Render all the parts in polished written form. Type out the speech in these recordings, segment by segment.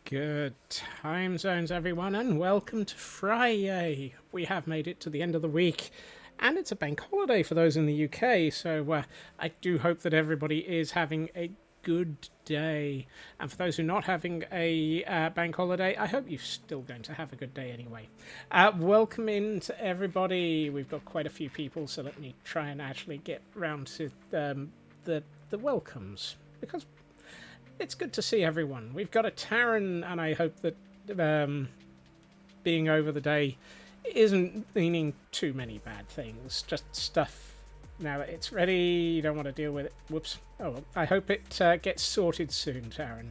Good time zones, everyone, and welcome to Friyay. We have made it to the end of the week, and it's a bank holiday for those in the UK, so I do hope that everybody is having a good day. And for those who are not having a bank holiday, I hope you're still going to have a good day anyway. Welcome in to everybody. We've got quite a few people, so let me try and actually get round to the welcomes, because it's good to see everyone. We've got a Taran, and I hope that being over the day isn't meaning too many bad things. Just stuff now that it's ready. You don't want to deal with it. Whoops. Oh, well, I hope it gets sorted soon, Taran.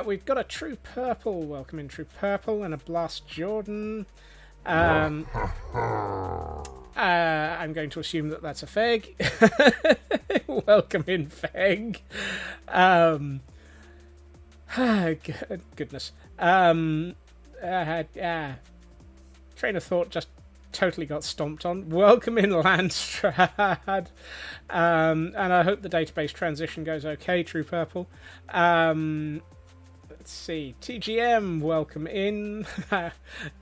We've got a True Purple. Welcome in, True Purple, and a Blast Jordan. I'm going to assume that that's a Feg. Welcome in, Feg. Goodness. Train of thought just totally got stomped on. Welcome in, Landstrad. And I hope the database transition goes okay, True Purple. Let's see. TGM, welcome in.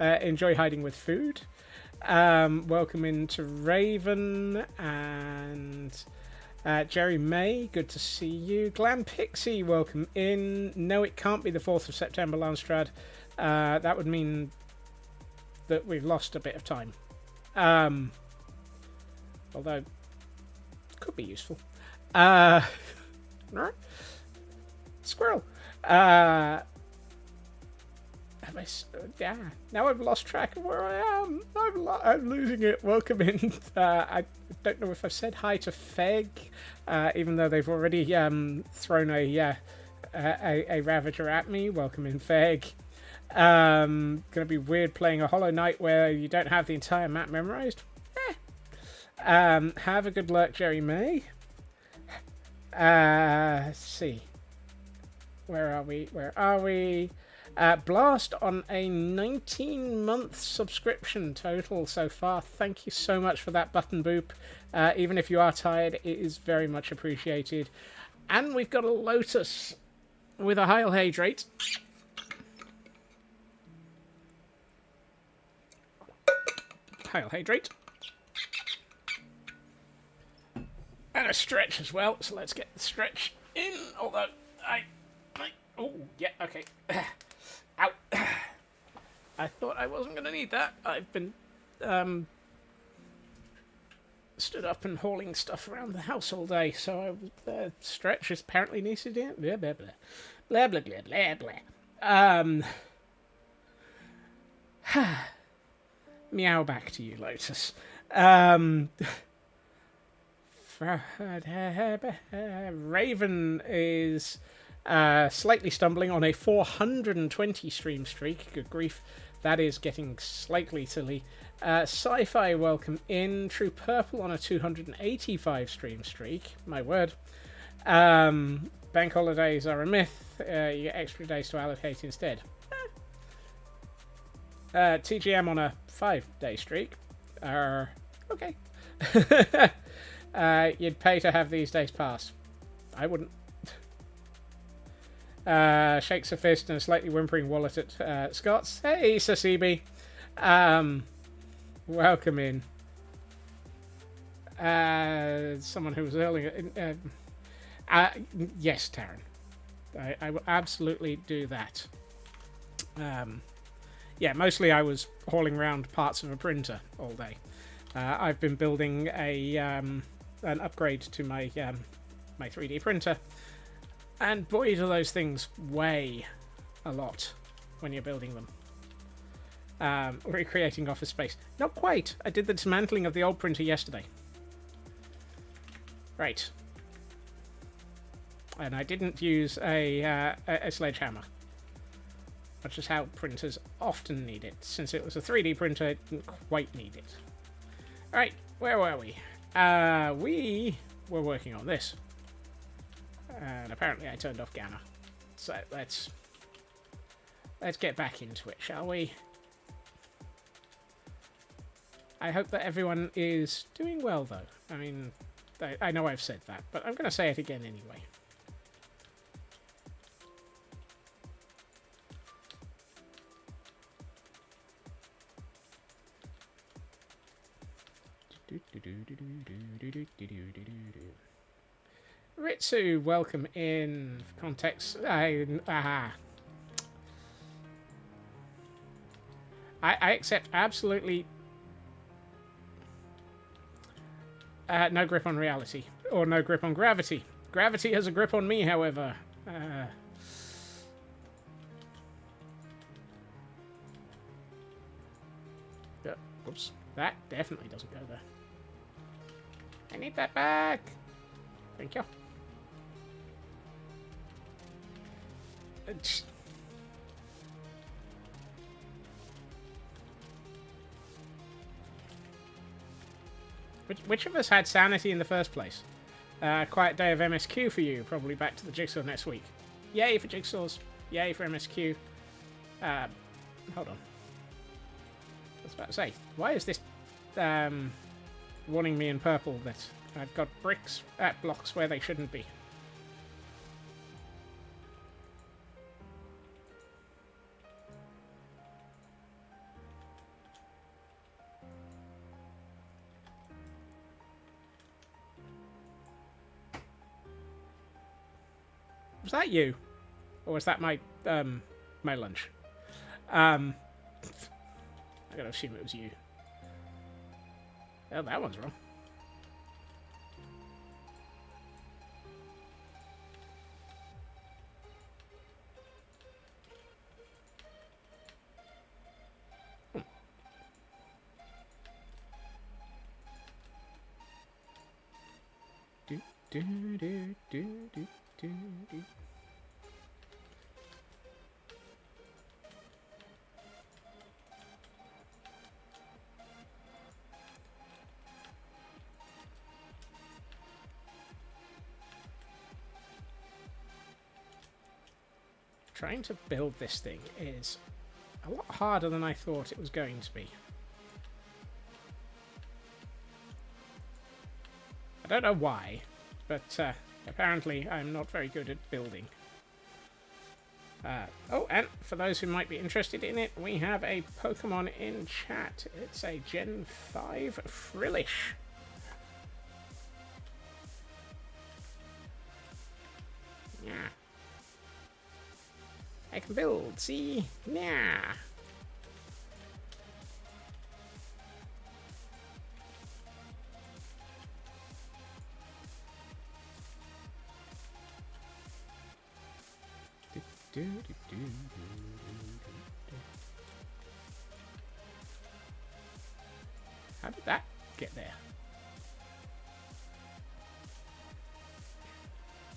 Enjoy hiding with food. Welcome in to Raven and Jerry May, good to see you. Glam Pixie, welcome in. No, it can't be the 4th of September, Landstrad. That would mean that we've lost a bit of time. Although, could be useful. Squirrel. Now I've lost track of where I am. I'm losing it. Welcome in. I don't know if I've said hi to Feg, even though they've already thrown a Ravager at me. Welcome in, Feg. Gonna be weird playing a Hollow Knight where you don't have the entire map memorized. Have a good luck, Jerry May. Let's see. Where are we? Blast on a 19-month subscription total so far. Thank you so much for that, Button Boop. Even if you are tired, it is very much appreciated. And we've got a Lotus with a high hydrate. High hydrate. And a stretch as well, so let's get the stretch in. Although, oh, yeah, okay. Ow. I thought I wasn't going to need that. I've been stood up and hauling stuff around the house all day, so stretch is apparently needed in. Blah, blah, blah. Blah, blah, blah, blah, blah. Meow back to you, Lotus. Raven is slightly stumbling on a 420 stream streak. Good grief, that is getting slightly silly. Sci-Fi, welcome in. True Purple on a 285 stream streak. My word. Bank holidays are a myth. You get extra days to allocate instead. TGM on a 5-day streak. Okay. You'd pay to have these days pass. I wouldn't. Shakes a fist and a slightly whimpering wallet at Scott's. Hey, Sasibi. Welcome in. Someone who was earlier. Yes, Taryn. I will absolutely do that. Yeah, mostly I was hauling around parts of a printer all day. I've been building an upgrade to my 3D printer. And boy, do those things weigh a lot when you're building them. Recreating office space. Not quite. I did the dismantling of the old printer yesterday. Right. And I didn't use a sledgehammer. Which is how printers often need it. Since it was a 3D printer, it didn't quite need it. Alright, where were we? We were working on this. And apparently I turned off Gamma. So let's get back into it, shall we? I hope that everyone is doing well, though. I mean, I know I've said that, but I'm going to say it again anyway. Ritsu, welcome in. For context, I accept absolutely no grip on reality, or no grip on gravity. Gravity has a grip on me, however. Whoops. That definitely doesn't go there. I need that back. Thank you. Which of us had sanity in the first place? Quiet day of MSQ for you. Probably back to the Jigsaw next week. Yay for Jigsaws. Yay for MSQ. Hold on. I was about to say, why is this warning me in purple that I've got bricks at blocks where they shouldn't be? Was that you? Or was that my my lunch? I gotta assume it was you. Oh, that one's wrong. Do do do do do do do. Trying to build this thing is a lot harder than I thought it was going to be. I don't know why, but apparently I'm not very good at building. Oh, and for those who might be interested in it, we have a Pokemon in chat. It's a Gen 5 Frillish. Yeah. I can build, see? Yeah. How did that get there?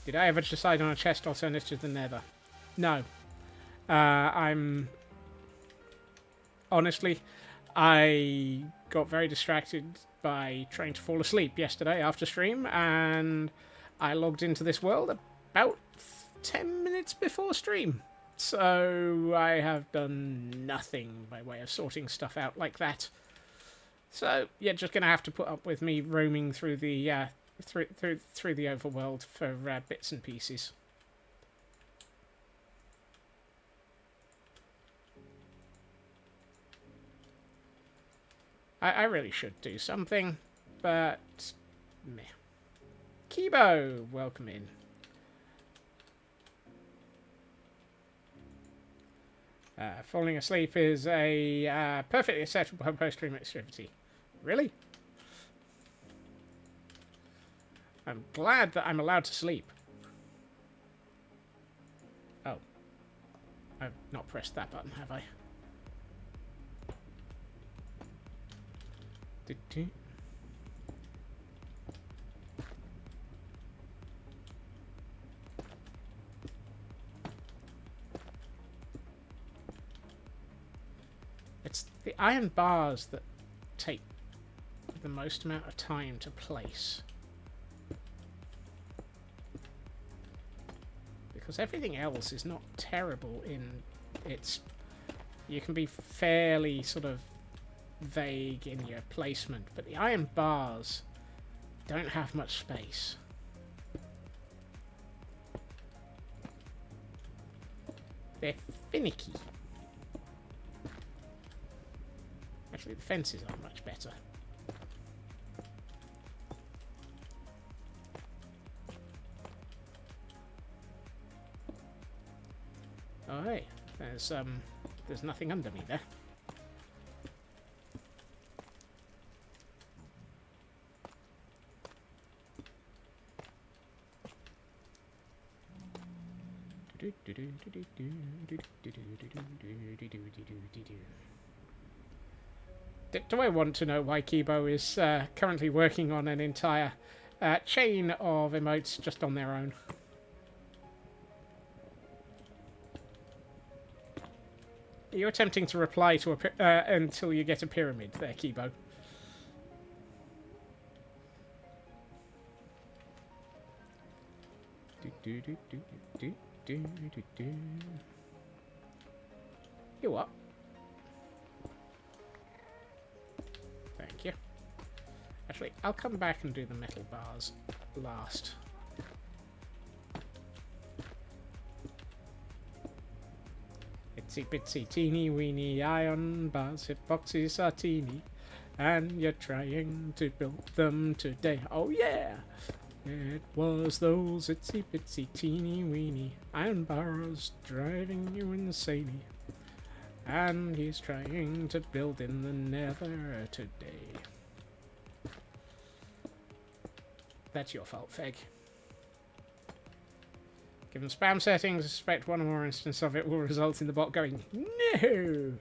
Did I ever decide on a chest alternative to the nether? No. Honestly, I got very distracted by trying to fall asleep yesterday after stream, and I logged into this world about 10 minutes before stream. So I have done nothing by way of sorting stuff out like that. So you're just gonna have to put up with me roaming through the through the overworld for bits and pieces. I really should do something, but meh. Kibo, welcome in. Falling asleep is a perfectly acceptable post-stream activity. Really? I'm glad that I'm allowed to sleep. Oh. I've not pressed that button, have I? It's the iron bars that take the most amount of time to place. Because everything else is not terrible in its... You can be fairly sort of vague in your placement, but the iron bars don't have much space. They're finicky. Actually, the fences are much better. Oh, hey. There's nothing under me there. Do I want to know why Kibo is currently working on an entire chain of emotes just on their own? Are you attempting to reply to until you get a pyramid there, Kibo? You what? Thank you. Actually, I'll come back and do the metal bars last. Itsy bitsy teeny weeny iron bars, epoxy are teeny, and you're trying to build them today. Oh yeah! It was those itsy bitsy teeny weeny iron bars driving you insane. And he's trying to build in the nether today. That's your fault, Feg. Given spam settings, I suspect one or more instance of it will result in the bot going, no!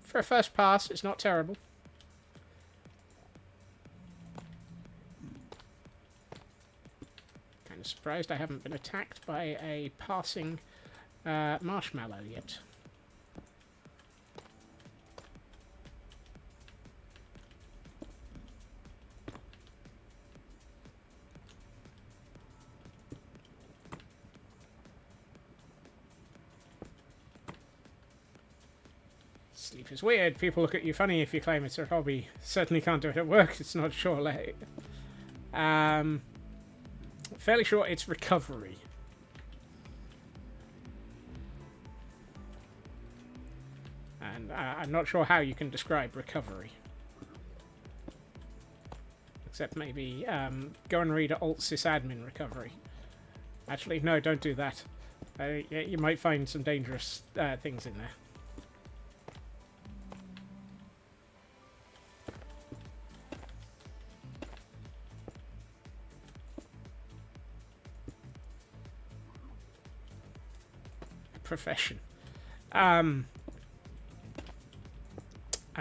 For a first pass, it's not terrible. Kind of surprised I haven't been attacked by a passing marshmallow yet. Sleep is weird. People look at you funny if you claim it's a hobby. Certainly can't do it at work. It's not sure late. Fairly sure it's recovery. And I'm not sure how you can describe recovery. Except maybe go and read alt sysadmin recovery. Actually, no, don't do that. You might find some dangerous things in there. Profession. I'm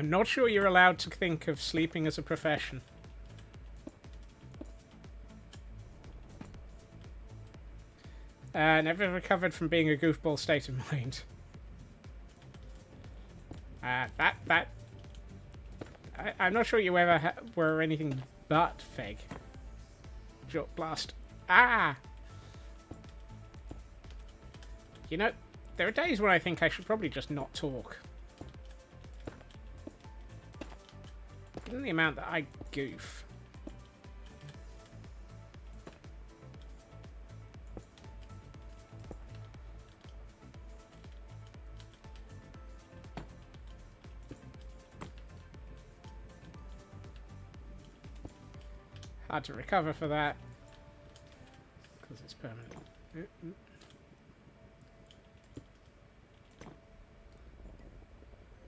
not sure you're allowed to think of sleeping as a profession. Never recovered from being a goofball state of mind. I'm not sure you ever were anything but Feg. Jolt blast. Ah! You know, there are days when I think I should probably just not talk. Given the amount that I goof. Hard to recover for that. Because it's permanent.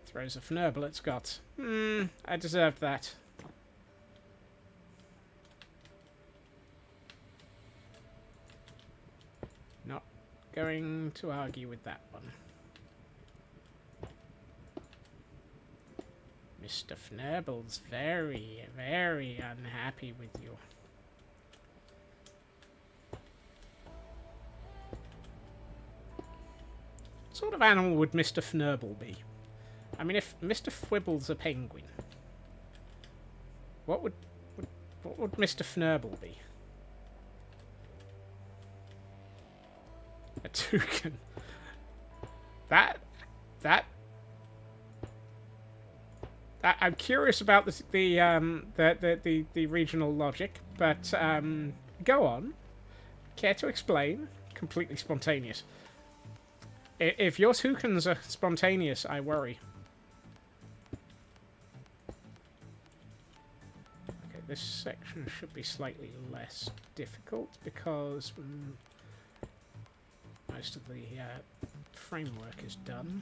Throws a Fnurble it's got. I deserved that. Not going to argue with that one. Mr. Fnurble's very, very unhappy with you. What sort of animal would Mr. Fnurble be? I mean, if Mr. Fwibble's a penguin, what would Mr. Fnurble be? A toucan. I'm curious about the regional logic, but go on. Care to explain? Completely spontaneous. If your toucans are spontaneous, I worry. this section should be slightly less difficult because most of the framework is done.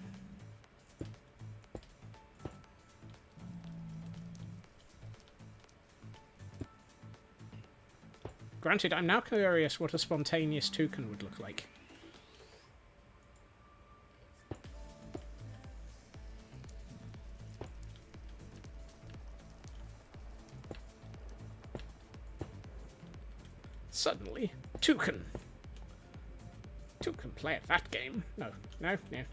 Granted, I'm now curious what a spontaneous toucan would look like. Suddenly, toucan. Toucan play at that game. No, no, no, no.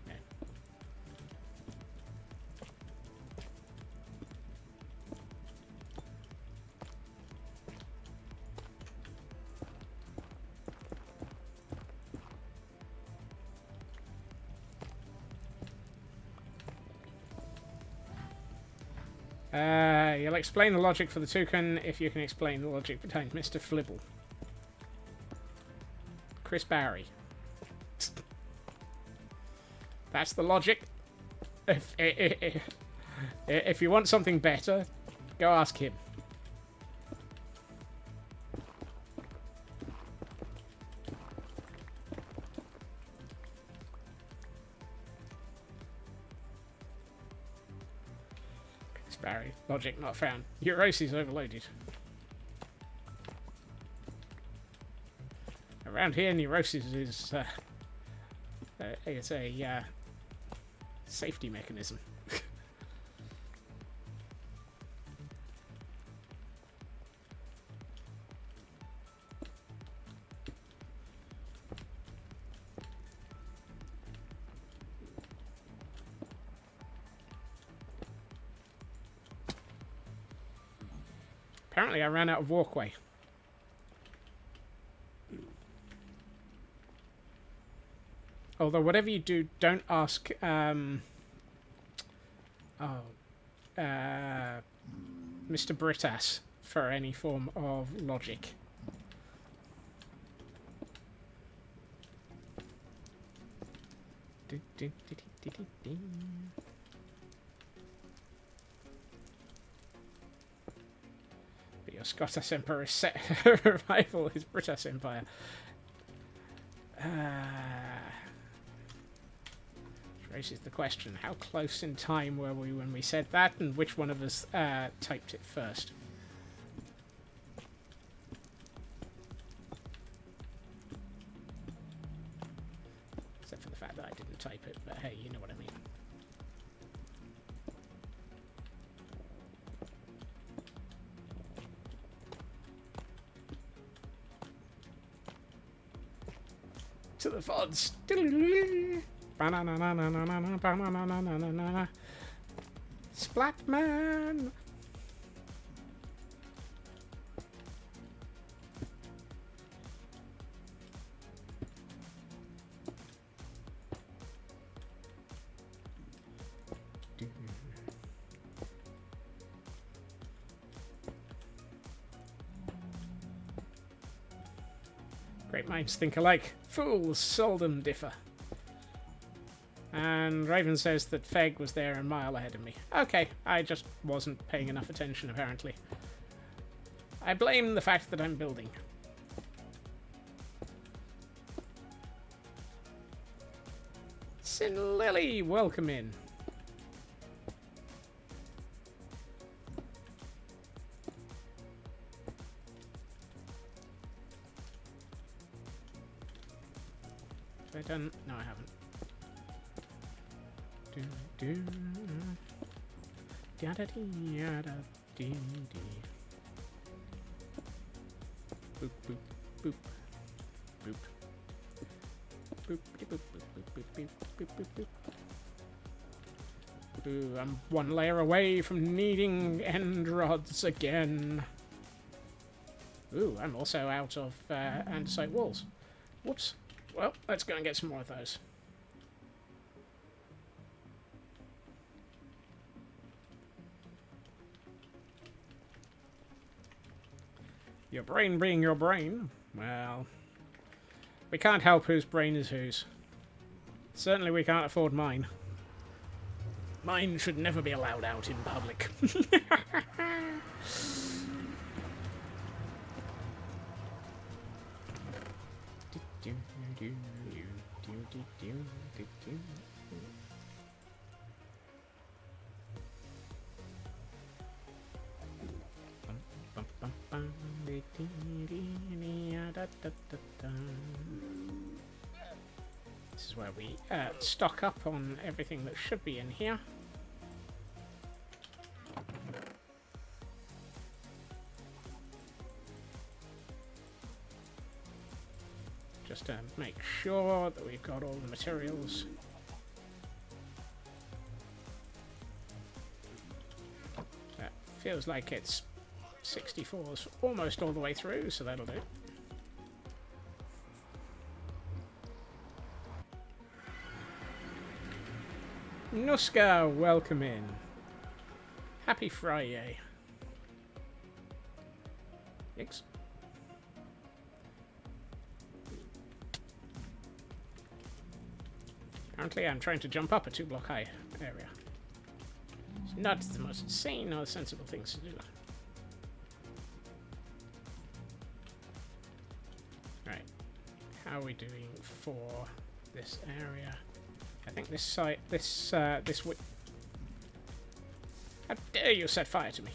You'll explain the logic for the toucan if you can explain the logic behind Mr. Flibble. Chris Barry. That's the logic. If you want something better, go ask him. Chris Barry. Logic not found. Neuroses overloaded. Around here, neurosis is it's a safety mechanism. Apparently, I ran out of walkway. Although, whatever you do, don't ask, Mr. Britas for any form of logic. But your Scottish Emperor is set rival his British Empire. Raises the question, how close in time were we when we said that, and which one of us typed it first? Except for the fact that I didn't type it, but hey, you know what I mean. To the VODs. Splatman! Great minds think alike. Fools seldom differ. And Raven says that Feg was there a mile ahead of me. Okay, I just wasn't paying enough attention, apparently. I blame the fact that I'm building. Sin Lily, welcome in. Have I done? No, I haven't. Boop boop boop boop boop boop boop boop boop boop boop boop. Ooh, I'm one layer away from needing end rods again. Ooh, I'm also out of andesite walls. Whoops. Well, let's go and get some more of those. Your brain being your brain, well, we can't help whose brain is whose. Certainly we can't afford mine. Mine should never be allowed out in public. This is where we stock up on everything that should be in here. Just to make sure that we've got all the materials. That feels like it's 64's almost all the way through, so that'll do. Nuska, welcome in. Happy Friyay. Thanks. Apparently I'm trying to jump up a 2-block high area. It's not the most sane or sensible things to do. Right. How are we doing for this area? I think this site, this would... How dare you set fire to me?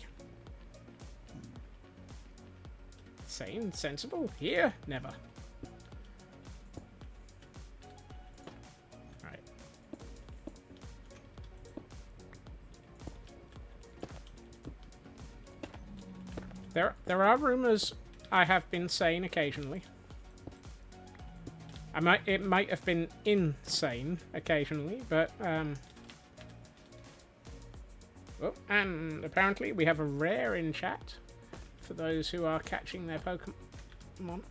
Sane, sensible, here, never. Right. There are rumors I have been sane occasionally. It might have been insane occasionally, but oh, and apparently we have a rare in chat for those who are catching their Pokemon.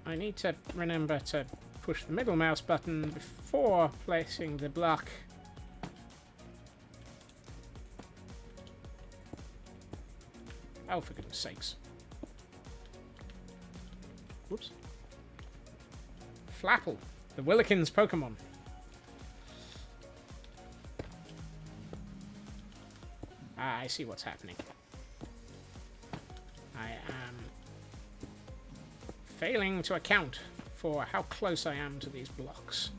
I need to remember to push the middle mouse button before placing the block. Oh, for goodness sakes. Whoops. Flapple, the Willikins Pokemon. Ah, I see what's happening. I am failing to account for how close I am to these blocks.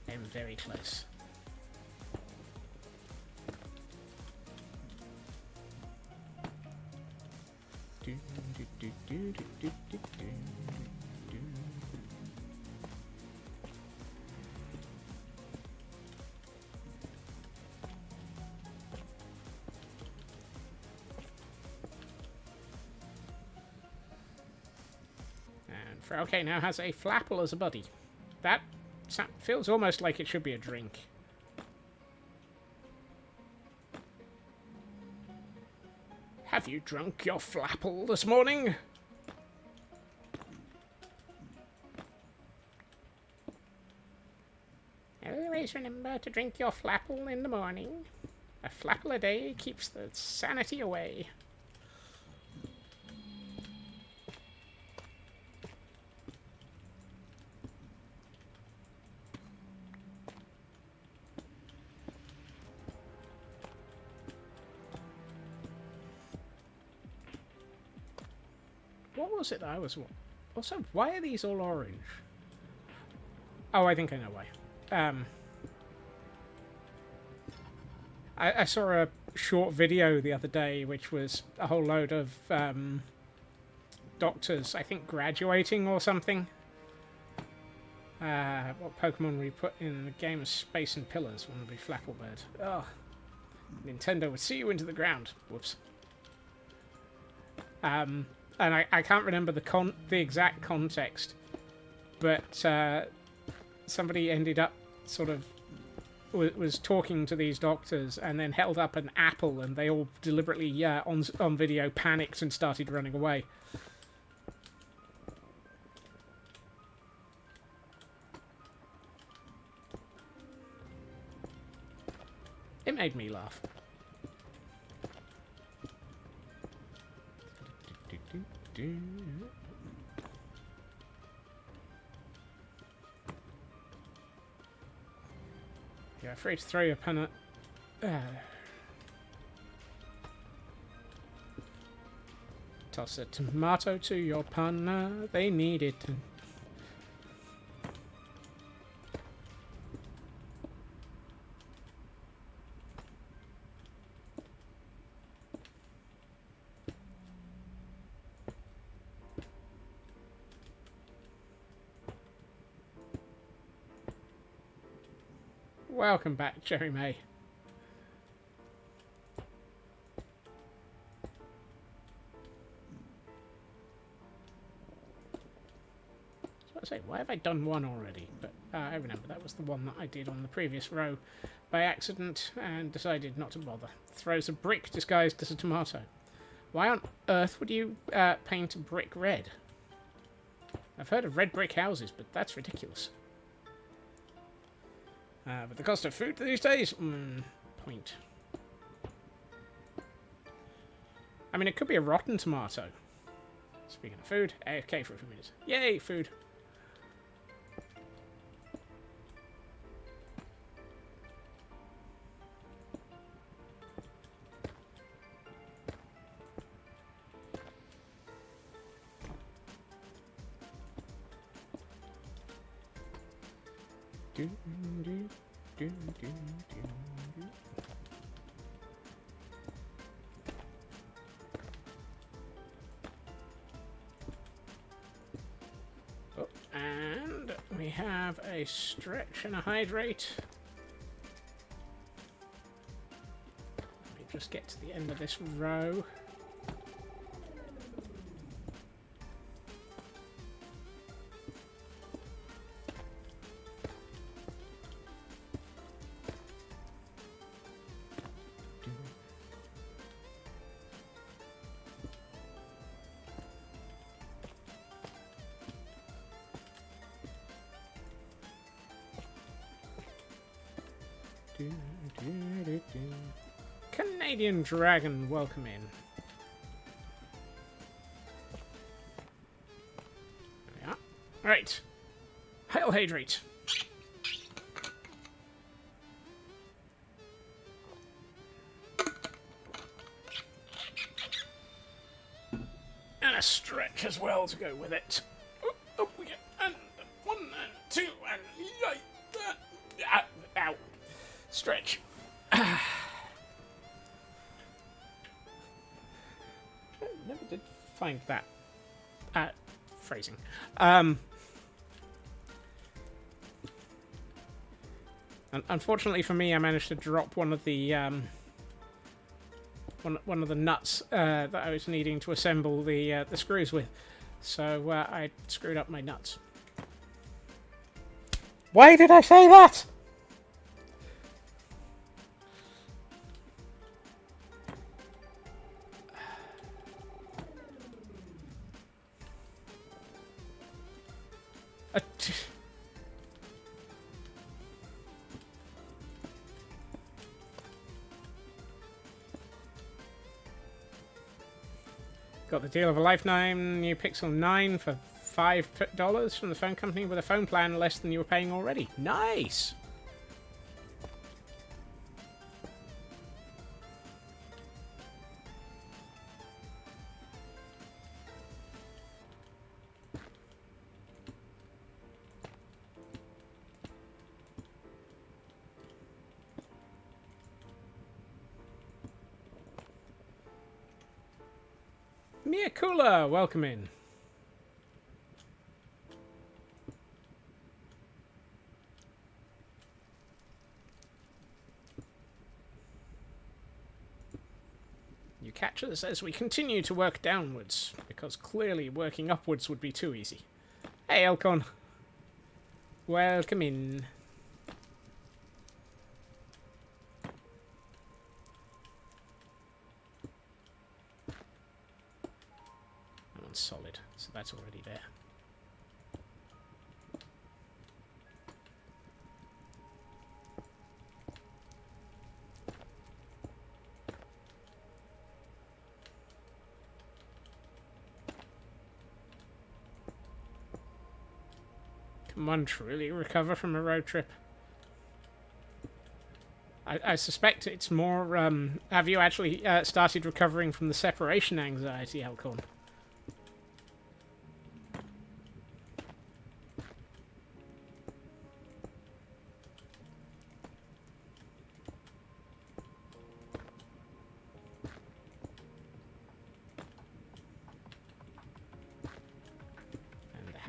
I am very close. And Friyay now has a Flapple as a buddy. That feels almost like it should be a drink. Have you drunk your Flapple this morning? Always remember to drink your Flapple in the morning. A Flapple a day keeps the sanity away. What was it that I was... Also, why are these all orange? Oh, I think I know why. I saw a short video the other day, which was a whole load of doctors, I think, graduating or something. What Pokemon we put in the game of Space and Pillars? One would be Flappleberg. Oh, Nintendo would see you into the ground. Whoops. And I can't remember the exact context, but somebody ended up sort of was talking to these doctors and then held up an apple, and they all deliberately on video panicked and started running away. It made me laugh. You're afraid to throw your pen at... Toss a tomato to your partner. They need it. Welcome back, Jerry May. I say, why have I done one already? But I remember that was the one that I did on the previous row by accident and decided not to bother. Throws a brick disguised as a tomato. Why on earth would you paint a brick red? I've heard of red brick houses, but that's ridiculous. But the cost of food these days? Point. I mean, it could be a rotten tomato. Speaking of food, AFK for a few minutes. Yay, food! Oh, and we have a stretch and a hydrate. Let me just get to the end of this row. Canadian Dragon, welcome in. There we are. Right. Hail Hydrate. And a stretch as well to go with it. Up we get. And 1 and 2 and yay. Ow. Stretch. Never did find that phrasing. Unfortunately for me, I managed to drop one of the one of the nuts that I was needing to assemble the screws with, so I screwed up my nuts. Why did I say that? Got the deal of a lifetime new Pixel 9 for $5 from the phone company with a phone plan less than you were paying already. Nice! Mia Kula, welcome in. You catch us as we continue to work downwards, because clearly working upwards would be too easy. Hey, Elcon. Welcome in. Solid, so that's already there. Come on, truly recover from a road trip. I suspect it's more, have you actually started recovering from the separation anxiety, Elcorn?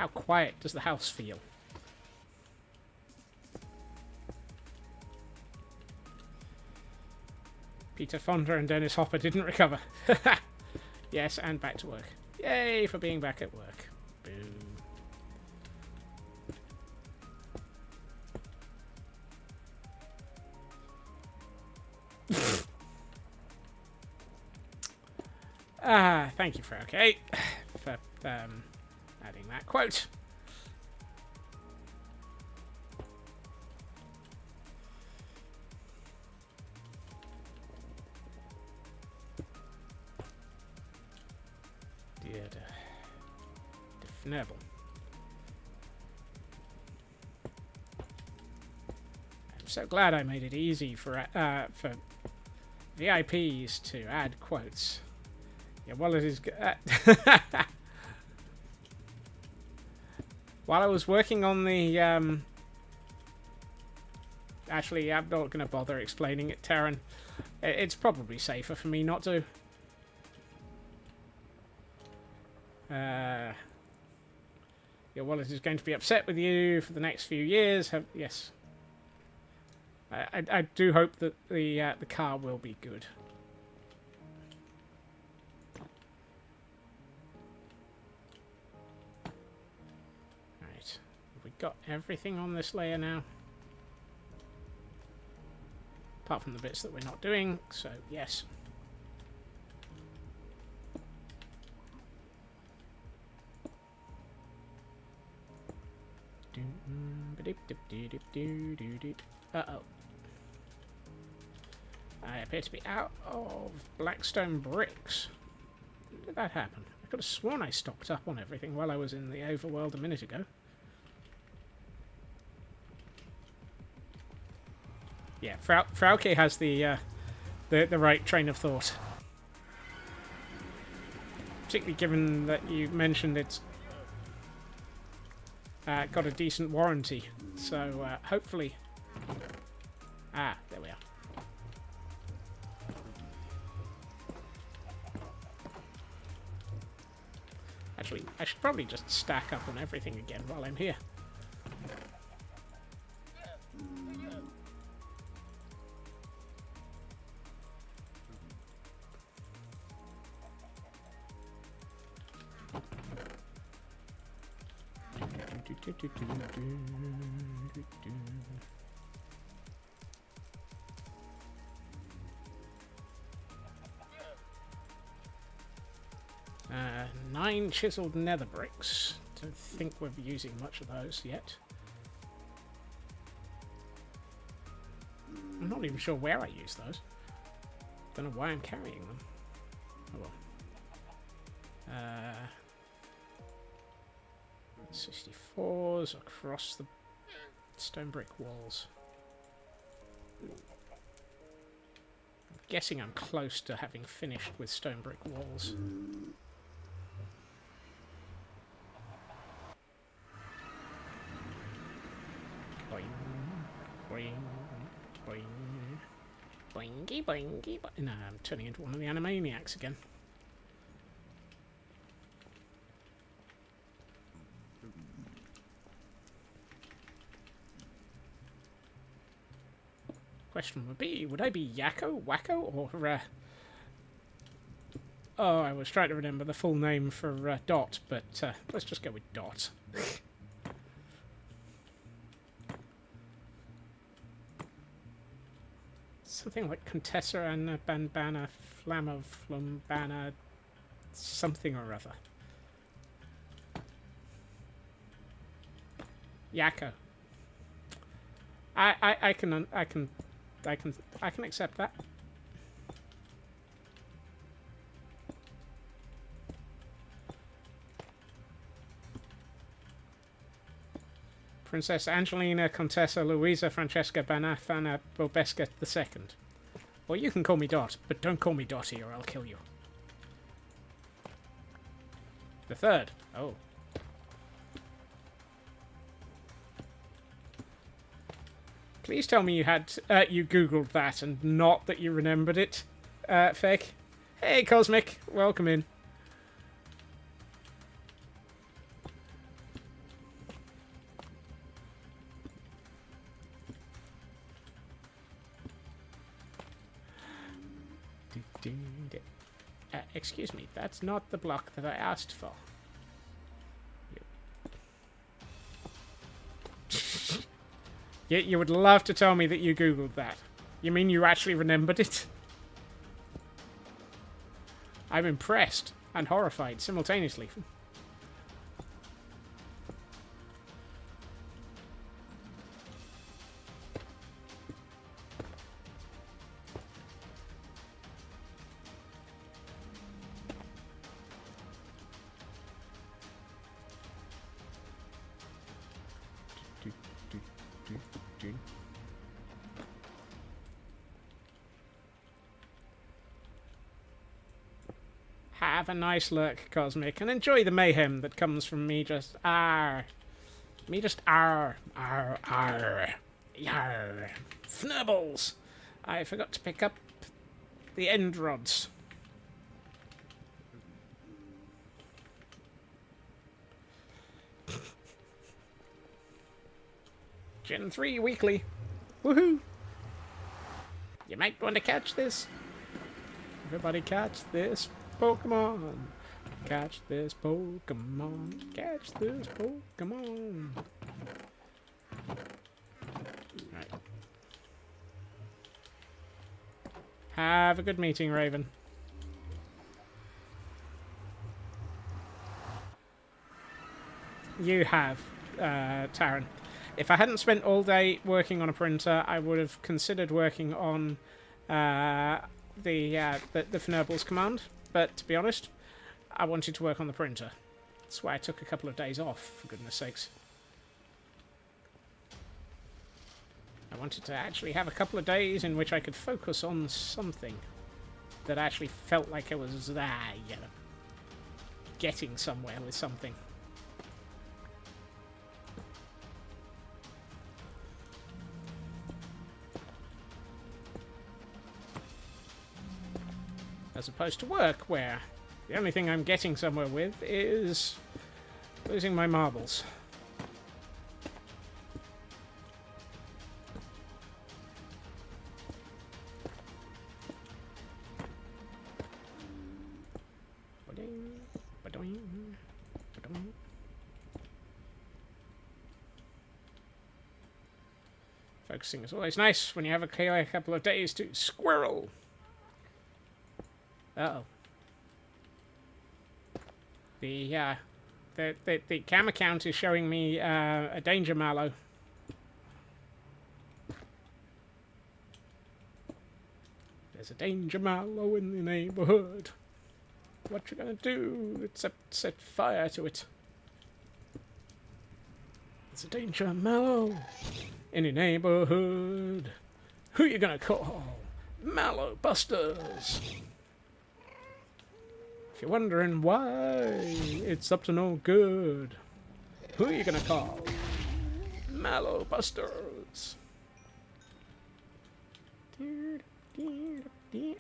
How quiet does the house feel? Peter Fonda and Dennis Hopper didn't recover. Yes, and back to work. Yay for being back at work. Boom. Thank you, Friyay, for adding that quote. Dear Nerble. I'm so glad I made it easy for VIPs to add quotes. Yeah, well, it is. While I was working on the, actually, I'm not going to bother explaining it, Taryn. It's probably safer for me not to. Your wallet is going to be upset with you for the next few years. Yes. I do hope that the car will be good. Right. Have we got everything on this layer now? Apart from the bits that we're not doing, so yes. Uh-oh. I appear to be out of blackstone bricks. When did that happen? I could have sworn I stocked up on everything while I was in the overworld a minute ago. Yeah, Frauke has the right train of thought. Particularly given that you mentioned it's got a decent warranty, so hopefully... Ah, there we are. Actually, I should probably just stack up on everything again while I'm here. Nine chiseled nether bricks. Don't think we're using much of those yet. I'm not even sure where I use those. Don't know why I'm carrying them. Oh well. 64s across the stone brick walls. I'm guessing I'm close to having finished with stone brick walls. Boing, boing, boing, boingy, boingy, boing. No, I'm turning into one of the Animaniacs again. Question would be, would I be Yakko, Wacko, or oh, I was trying to remember the full name for Dot, but let's just go with Dot. Something like Contessa and Banbana, Flamma, Flumbana, something or other. Yakko. I can accept that. Princess Angelina Contessa Luisa Francesca Banafana Bobesca II. Or you can call me Dot, but don't call me Dotty or I'll kill you. The third. Oh. Please tell me you had you googled that and not that you remembered it, Fake. Hey, Cosmic, welcome in. Excuse me, that's not the block that I asked for. You would love to tell me that you Googled that. You mean you actually remembered it? I'm impressed and horrified simultaneously. Have a nice lurk, Cosmic, and enjoy the mayhem that comes from me just yar. Fnurbles! I forgot to pick up the end rods. Gen 3 weekly. Woohoo! You might want to catch this. Everybody catch this Pokemon. Catch this Pokemon. Catch this Pokemon. Right. Have a good meeting, Raven. You have, Taran. If I hadn't spent all day working on a printer, I would have considered working on the Fnurbles command. But to be honest, I wanted to work on the printer. That's why I took a couple of days off, for goodness sakes. I wanted to actually have a couple of days in which I could focus on something that actually felt like I was getting somewhere with something. As opposed to work, where the only thing I'm getting somewhere with is losing my marbles. Focusing is always nice when you have a clear couple of days to squirrel. Uh-oh. The cam account is showing me a danger mallow. There's a danger mallow in the neighborhood. What you gonna do except set fire to it? There's a danger mallow in the neighborhood. Who you gonna call? Mallow Busters. If you're wondering why it's up to no good, who are you gonna call? Mallow Busters.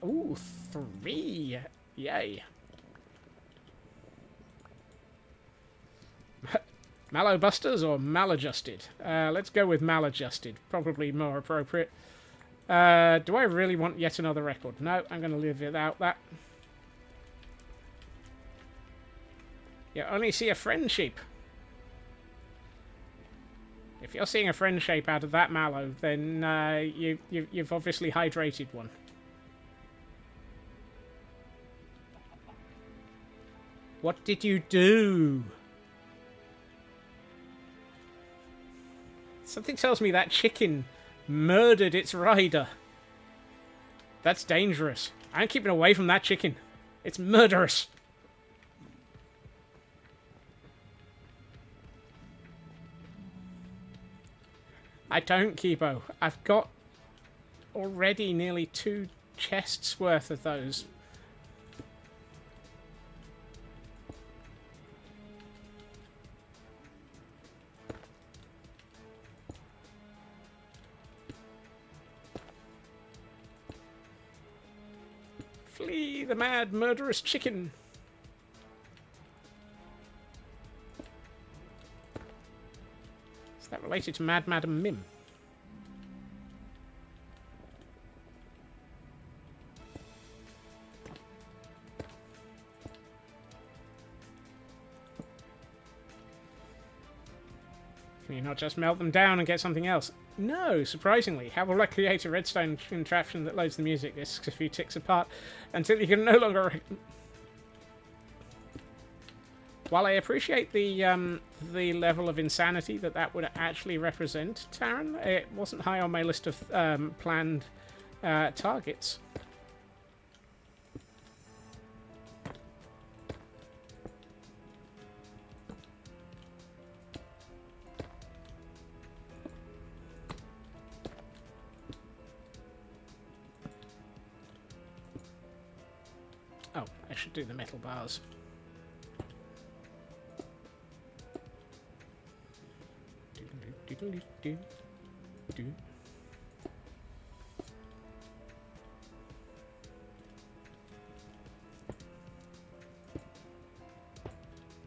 Ooh, 3. Yay. Mallow Busters or maladjusted? Let's go with maladjusted. Probably more appropriate. Do I really want yet another record? No, I'm going to live without that. You only see a friend sheep. If you're seeing a friend shape out of that mallow, then you've obviously hydrated one. What did you do? Something tells me that chicken murdered its rider. That's dangerous. I'm keeping away from that chicken. It's murderous. I don't, Kibo. I've got already nearly 2 chests worth of those. Flee the mad, murderous chicken. Is that related to Mad Madam Mim? Can you not just melt them down and get something else? No, surprisingly. How will I create a redstone contraption that loads the music discs a few ticks apart until you can no longer... While I appreciate the level of insanity that would actually represent, Taran, it wasn't high on my list of planned targets. Oh, I should do the metal bars.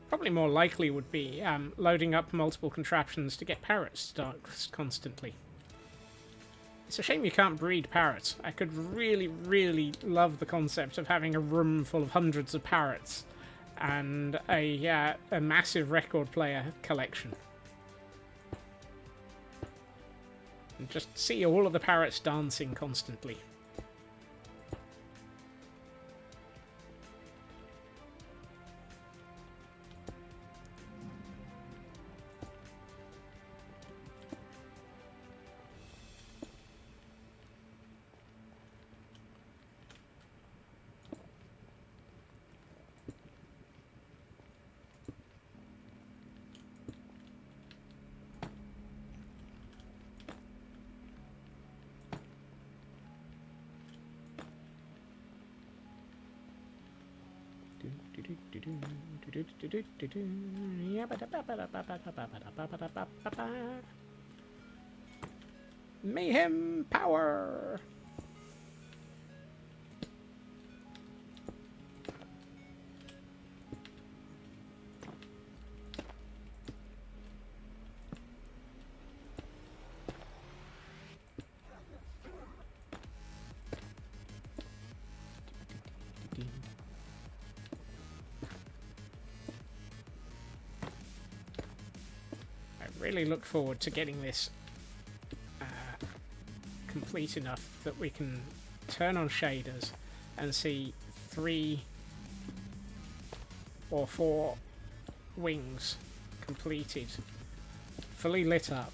Probably more likely would be loading up multiple contraptions to get parrots stuck constantly. It's a shame you can't breed parrots. I could really, really love the concept of having a room full of hundreds of parrots and a massive record player collection. And just see all of the parrots dancing constantly. Mayhem power. Really look forward to getting this complete enough that we can turn on shaders and see 3 or 4 wings completed, fully lit up,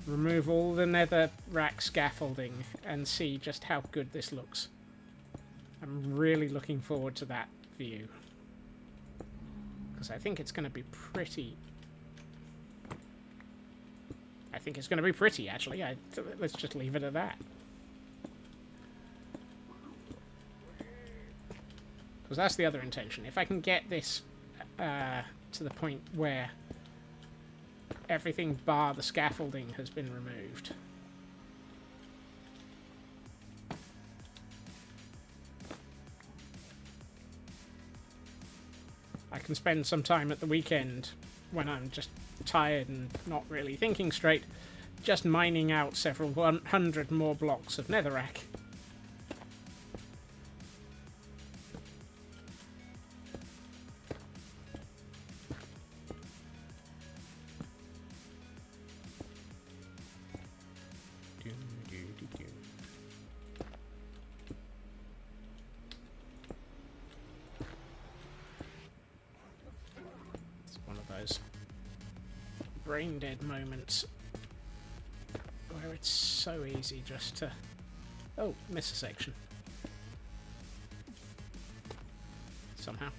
remove all the nether rack scaffolding and see just how good this looks. I'm really looking forward to that view because I think it's going to be pretty... I think it's going to be pretty, actually. Let's just leave it at that. Because that's the other intention. If I can get this to the point where everything bar the scaffolding has been removed. I can spend some time at the weekend when I'm just tired and not really thinking straight, just mining out several 100 more blocks of netherrack. It's one of those brain dead moments where it's so easy just to miss a section somehow.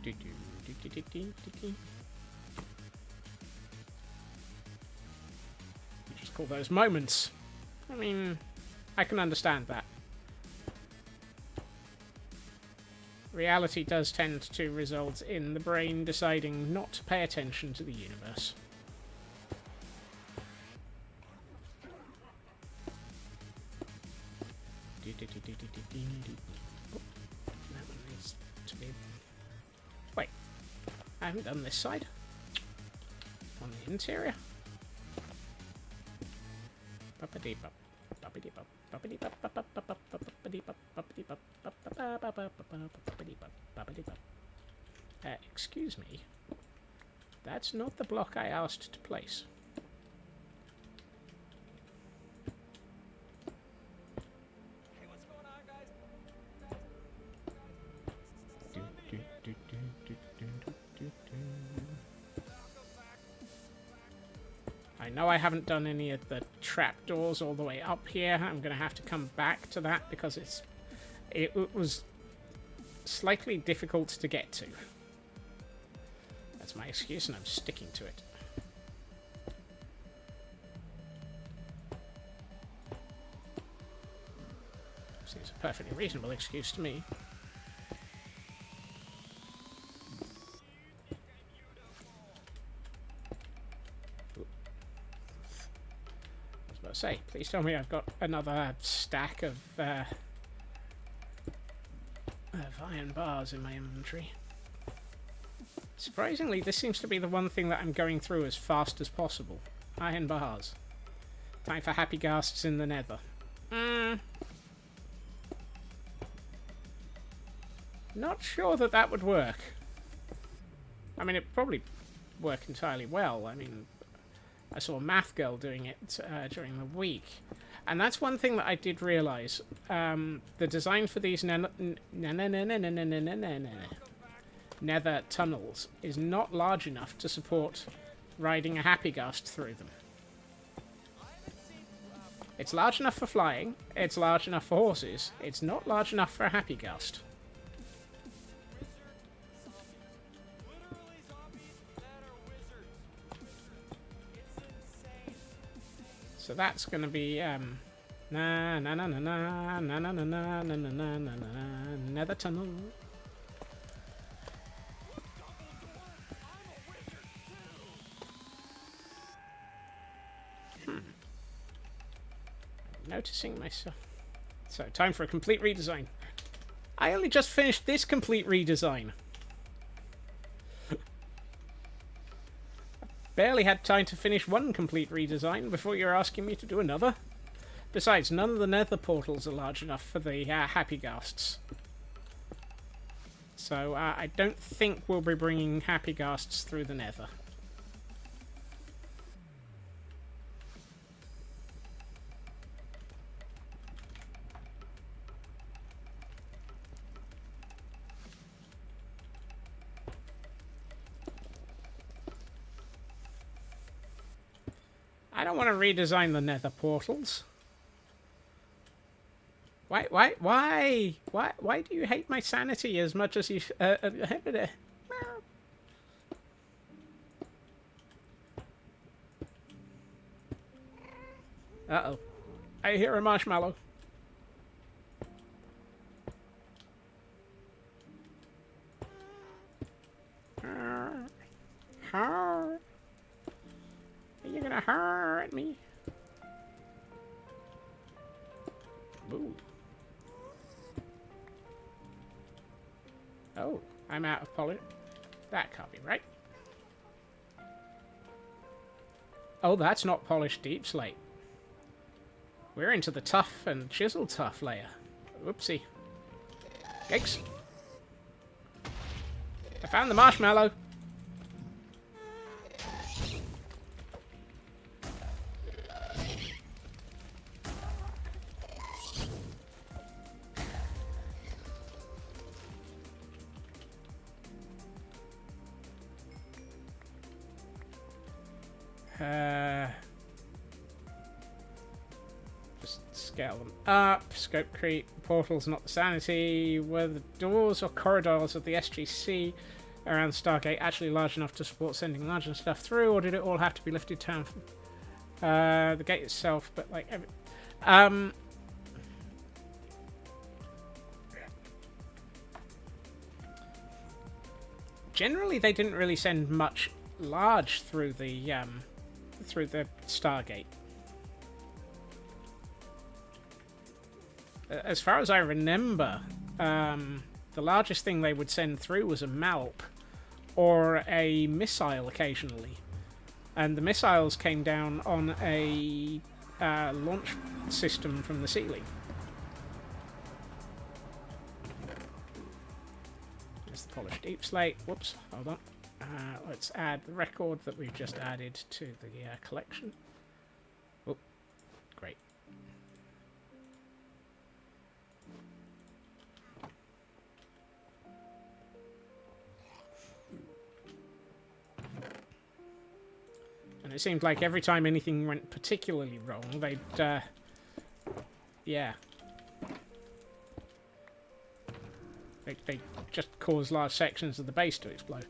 You just call those moments. I mean, I can understand that. Reality does tend to result in the brain deciding not to pay attention to the universe. That one needs to be... Wait, I haven't done this side. On the interior. Buppity-bop, buppity-bop, buppity-bop, bup-bop, bup-bop, bup-bop. Excuse me. That's not the block I asked to place. Hey, what's going on, guys? I know I haven't done any of the trapdoors all the way up here. I'm going to have to come back to that because it was slightly difficult to get to. That's my excuse, and I'm sticking to it. Seems a perfectly reasonable excuse to me. I was about to say, please tell me I've got another stack of iron bars in my inventory. Surprisingly, this seems to be the one thing that I'm going through as fast as possible. Iron bars. Time for happy ghasts in the nether. Not sure that that would work. I mean, it'd probably work entirely well. I mean, I saw a math girl doing it during the week. And that's one thing that I did realise. The design for these nether tunnels is not large enough to support riding a happy ghast through them. It's large enough for flying, it's large enough for horses, it's not large enough for a happy ghast. So that's going to be nether tunnel. Noticing myself. So, time for a complete redesign. I only just finished this complete redesign. Barely had time to finish one complete redesign before you're asking me to do another. Besides, none of the nether portals are large enough for the happy ghasts. So, I don't think we'll be bringing happy ghasts through the nether. I don't want to redesign the nether portals. Why do you hate my sanity as much as you... Uh-oh. I hear a marshmallow. Are you gonna hurt me? Ooh. Oh, I'm out of polish. That can't be right. Oh, that's not polished deep slate. We're into the tough and chisel tough layer. Whoopsie. Yikes. I found the marshmallow. Just scale them up. Scope creep. Portals, not the sanity. Were the doors or corridors of the SGC around Stargate actually large enough to support sending larger stuff through, or did it all have to be lifted down? The gate itself, but like generally, they didn't really send much large through the Stargate. As far as I remember, the largest thing they would send through was a malp or a missile occasionally, and the missiles came down on a launch system from the ceiling. There's the polished deep slate. Whoops, hold on. Let's add the record that we've just added to the collection. Oh, great. And it seemed like every time anything went particularly wrong, they'd, yeah. They just cause large sections of the base to explode.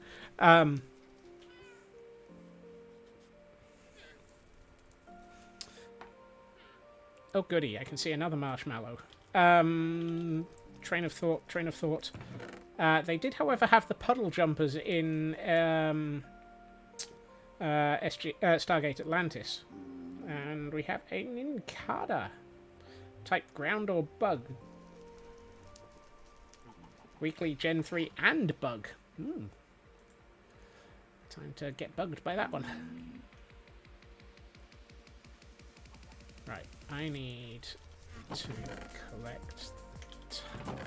Oh goody, I can see another marshmallow. Train of thought. They did, however, have the puddle jumpers in Stargate Atlantis. And we have a Nincada. Type ground or bug. Weekly Gen 3 and bug. Time to get bugged by that one. Right, I need to collect the top.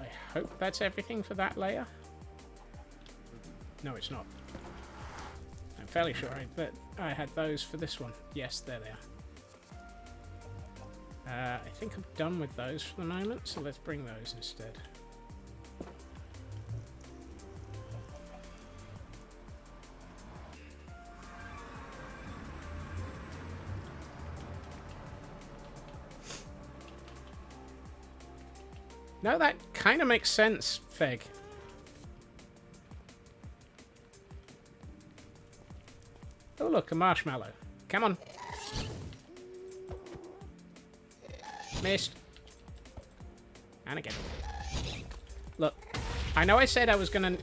I hope that's everything for that layer. No, it's not. I'm fairly sure that I had those for this one. Yes, there they are. I think I'm done with those for the moment, so let's bring those instead. No, that kind of makes sense, Feg. Oh, look, a marshmallow. Come on. Missed. And again. Look, I know I said I was going to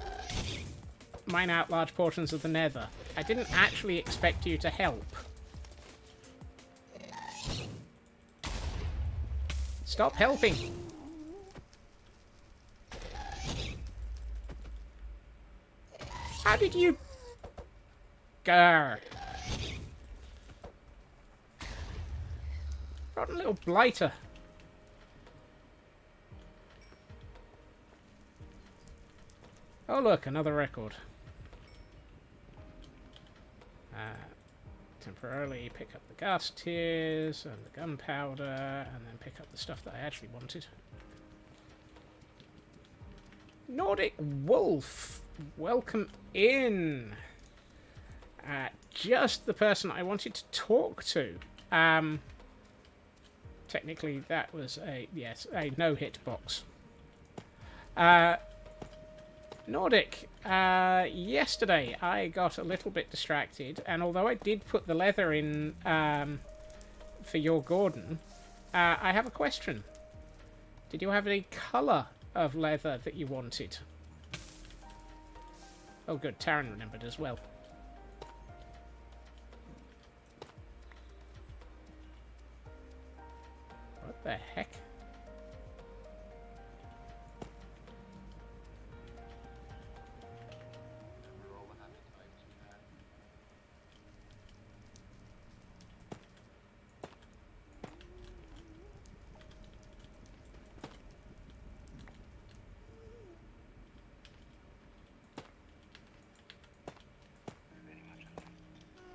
mine out large portions of the nether. I didn't actually expect you to help. Stop helping. How did you... Grr. Rotten little blighter. Oh look, another record. Temporarily pick up the gas tiers and the gunpowder, and then pick up the stuff that I actually wanted. Nordic Wolf, welcome in. Just the person I wanted to talk to. Technically, that was a no-hit box. Nordic, yesterday I got a little bit distracted, and although I did put the leather in for your Gordon, I have a question. Did you have any colour of leather that you wanted? Oh good, Taryn remembered as well. What the heck?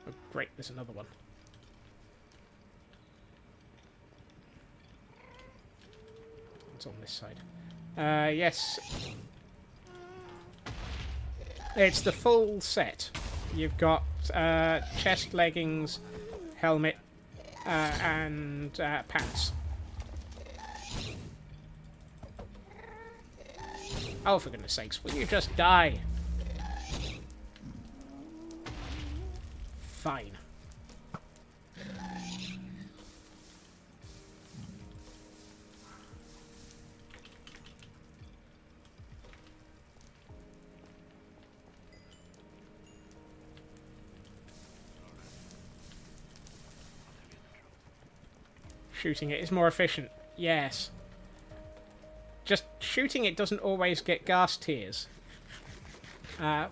Oh, great, there's another one. It's on this side. Yes. It's the full set. You've got chest, leggings, helmet, and pants. Oh, for goodness sakes, will you just die? Fine. Shooting it is more efficient. Yes. Just shooting it doesn't always get gas tiers.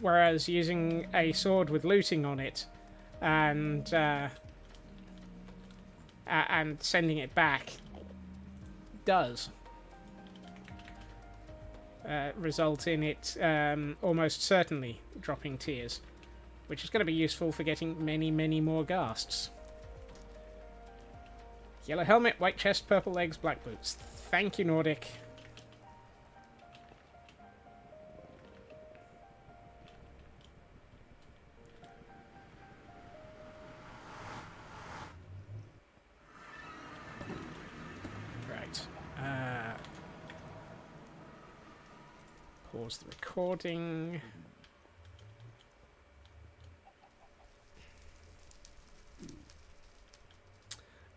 Whereas using a sword with looting on it and sending it back does result in it almost certainly dropping tiers, which is going to be useful for getting many, many more ghasts. Yellow helmet, white chest, purple legs, black boots. Thank you, Nordic. Right. Pause the recording.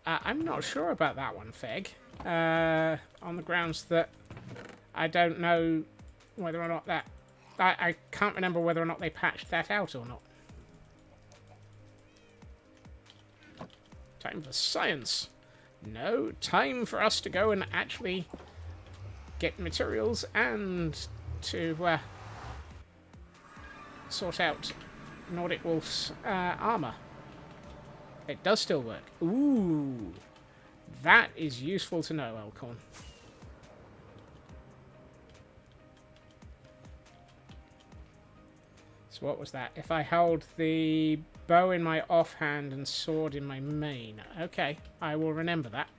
I'm not sure about that one, Feg. On the grounds that I don't know whether or not that... I can't remember whether or not they patched that out or not. Time for science. No, time for us to go and actually get materials and to sort out Nordic Wolf's armor. It does still work. Ooh, that is useful to know, Elkhorn. So what was that? If I hold the bow in my offhand and sword in my main. Okay, I will remember that.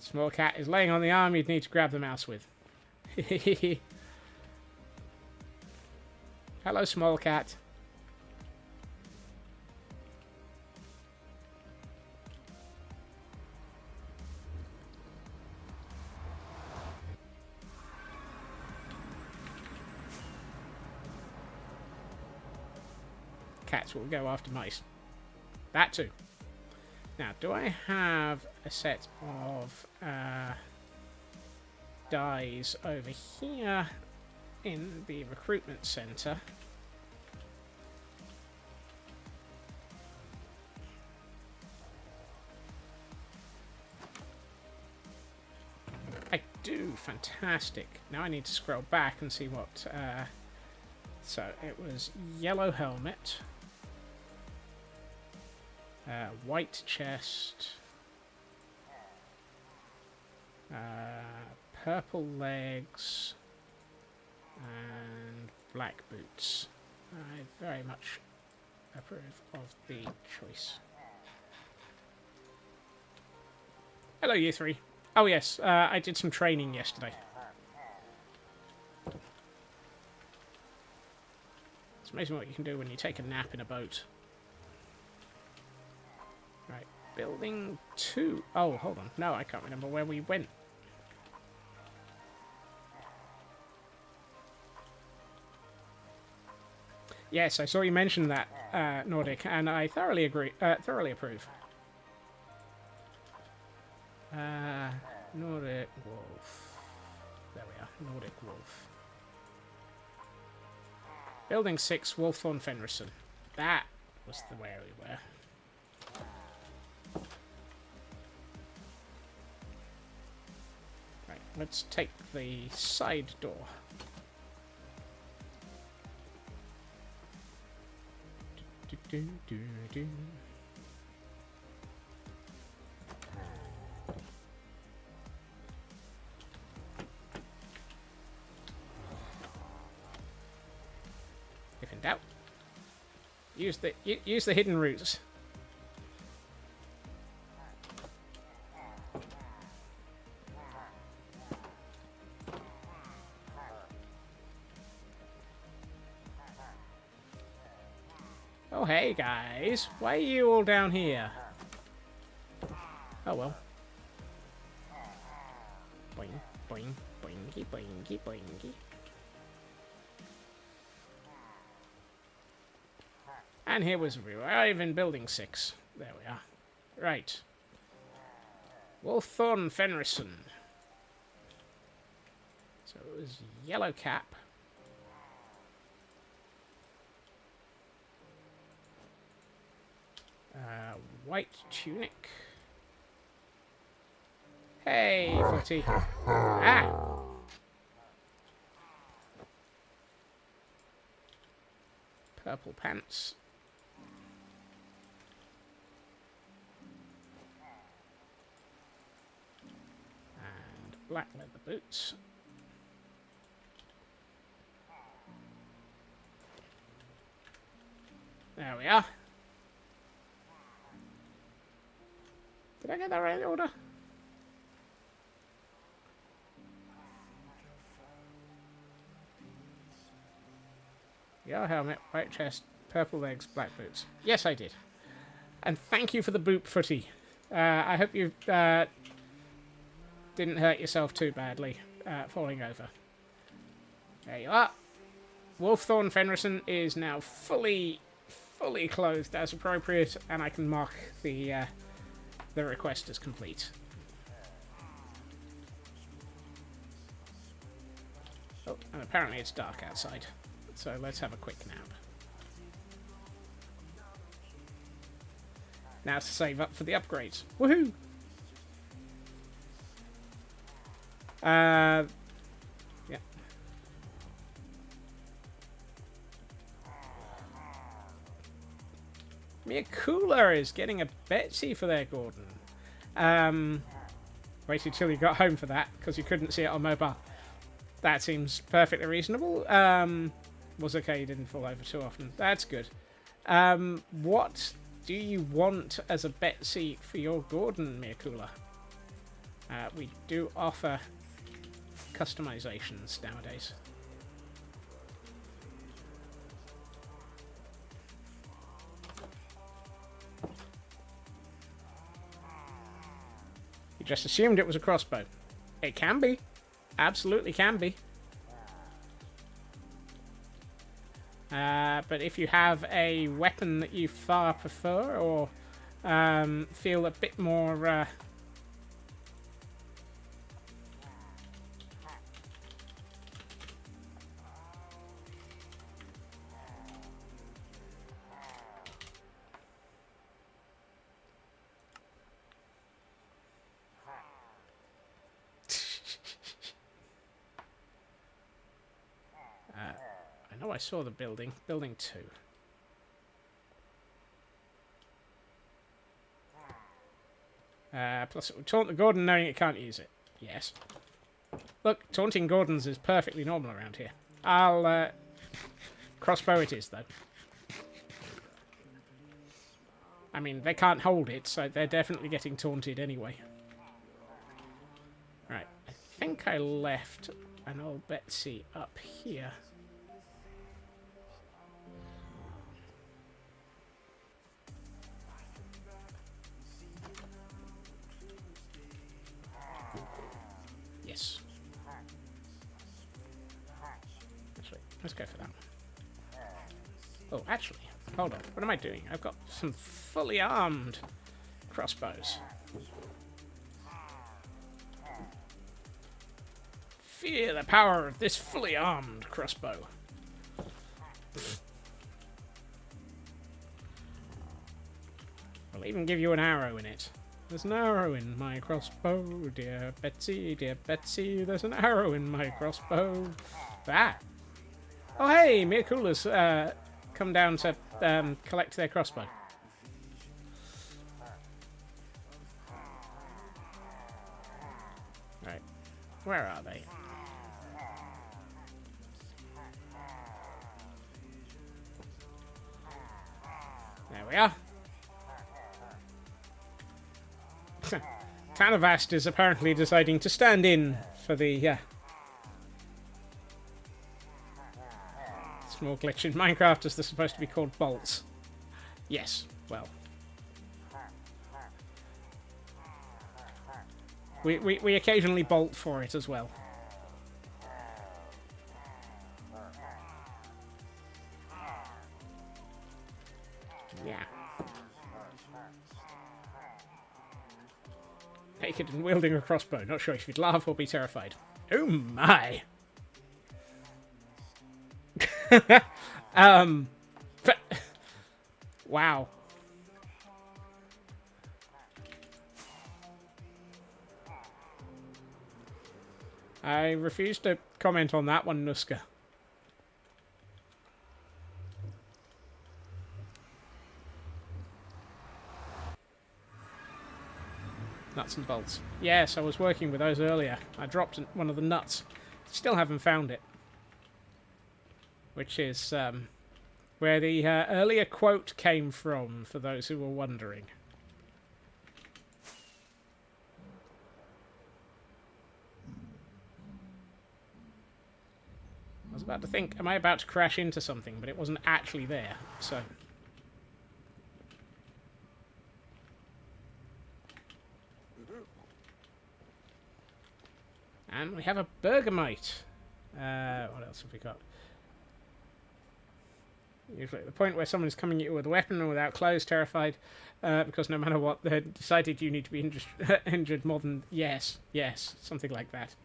Small cat is laying on the arm you'd need to grab the mouse with. Hello, small cat. Cats will go after mice. That too. Now, do I have a set of dyes over here in the recruitment center? I do. Fantastic. Now I need to scroll back and see what... so, it was yellow helmet. White chest, purple legs, and black boots. I very much approve of the choice. Hello, you three. Oh yes, I did some training yesterday. It's amazing what you can do when you take a nap in a boat. Right, building 2. Oh, hold on. No, I can't remember where we went. Yes, I saw you mention that, Nordic, and I thoroughly agree. Thoroughly approve. Nordic Wolf. There we are. Nordic Wolf. Building 6, Wolfthorn Fenrison. That was the where we were. Right, let's take the side door. If in doubt, use the hidden routes. Oh, hey, guys. Why are you all down here? Oh, well. Boing, boing, boingy, boingy, boingy. And here was we arrive in building 6. There we are. Right. Wolfthorn Fenrison. So it was yellow cap. White tunic. Hey, Footy. Ah! purple pants. And black leather boots. There we are. Did I get that right in order? Yellow helmet, white chest, purple legs, black boots. Yes, I did. And thank you for the boot footy. I hope you didn't hurt yourself too badly falling over. There you are. Wolfthorn Fenrison is now fully clothed as appropriate, and I can mark the request as complete. Oh, and apparently it's dark outside, so let's have a quick nap. Now to save up for the upgrades. Woohoo! Yeah. Mia Cooler is getting a Betsy for their Gordon. Waited till you got home for that, because you couldn't see it on mobile. That seems perfectly reasonable. Was okay, you didn't fall over too often. That's good. What do you want as a Betsy for your Gordon, Mia Cooler? We do offer customizations nowadays. You just assumed it was a crossbow. It can be. Absolutely can be. But if you have a weapon that you far prefer, or feel a bit more I know I saw the building. Building 2. Plus it will taunt the Gordon knowing it can't use it. Yes. Look, taunting Gordons is perfectly normal around here. I'll, crossbow it is, though. I mean, they can't hold it, so they're definitely getting taunted anyway. Right. I think I left an old Betsy up here. Yes. Actually, let's go for that one. Oh, actually, hold on. What am I doing? I've got some fully armed crossbows. Fear the power of this fully armed crossbow. I'll even give you an arrow in it. There's an arrow in my crossbow, dear Betsy, there's an arrow in my crossbow. Ah! Oh hey, Mia Cooler's come down to collect their crossbow. Right, where are they? There we are. Tanavast is apparently deciding to stand in for the small glitch in Minecraft, as they're supposed to be called bolts. Yes, well. We occasionally bolt for it as well. Yeah. Naked and wielding a crossbow. Not sure if you'd laugh or be terrified. Oh my! But wow. I refuse to comment on that one, Nuska. nuts and bolts. Yes, I was working with those earlier. I dropped one of the nuts. Still haven't found it. Which is where the earlier quote came from, for those who were wondering. I was about to think, am I about to crash into something? But it wasn't actually there, so... And we have a bergamite. What else have we got? Usually at the point where someone's coming at you with a weapon and without clothes, terrified, because no matter what, they decided you need to be injured more than... Yes, something like that.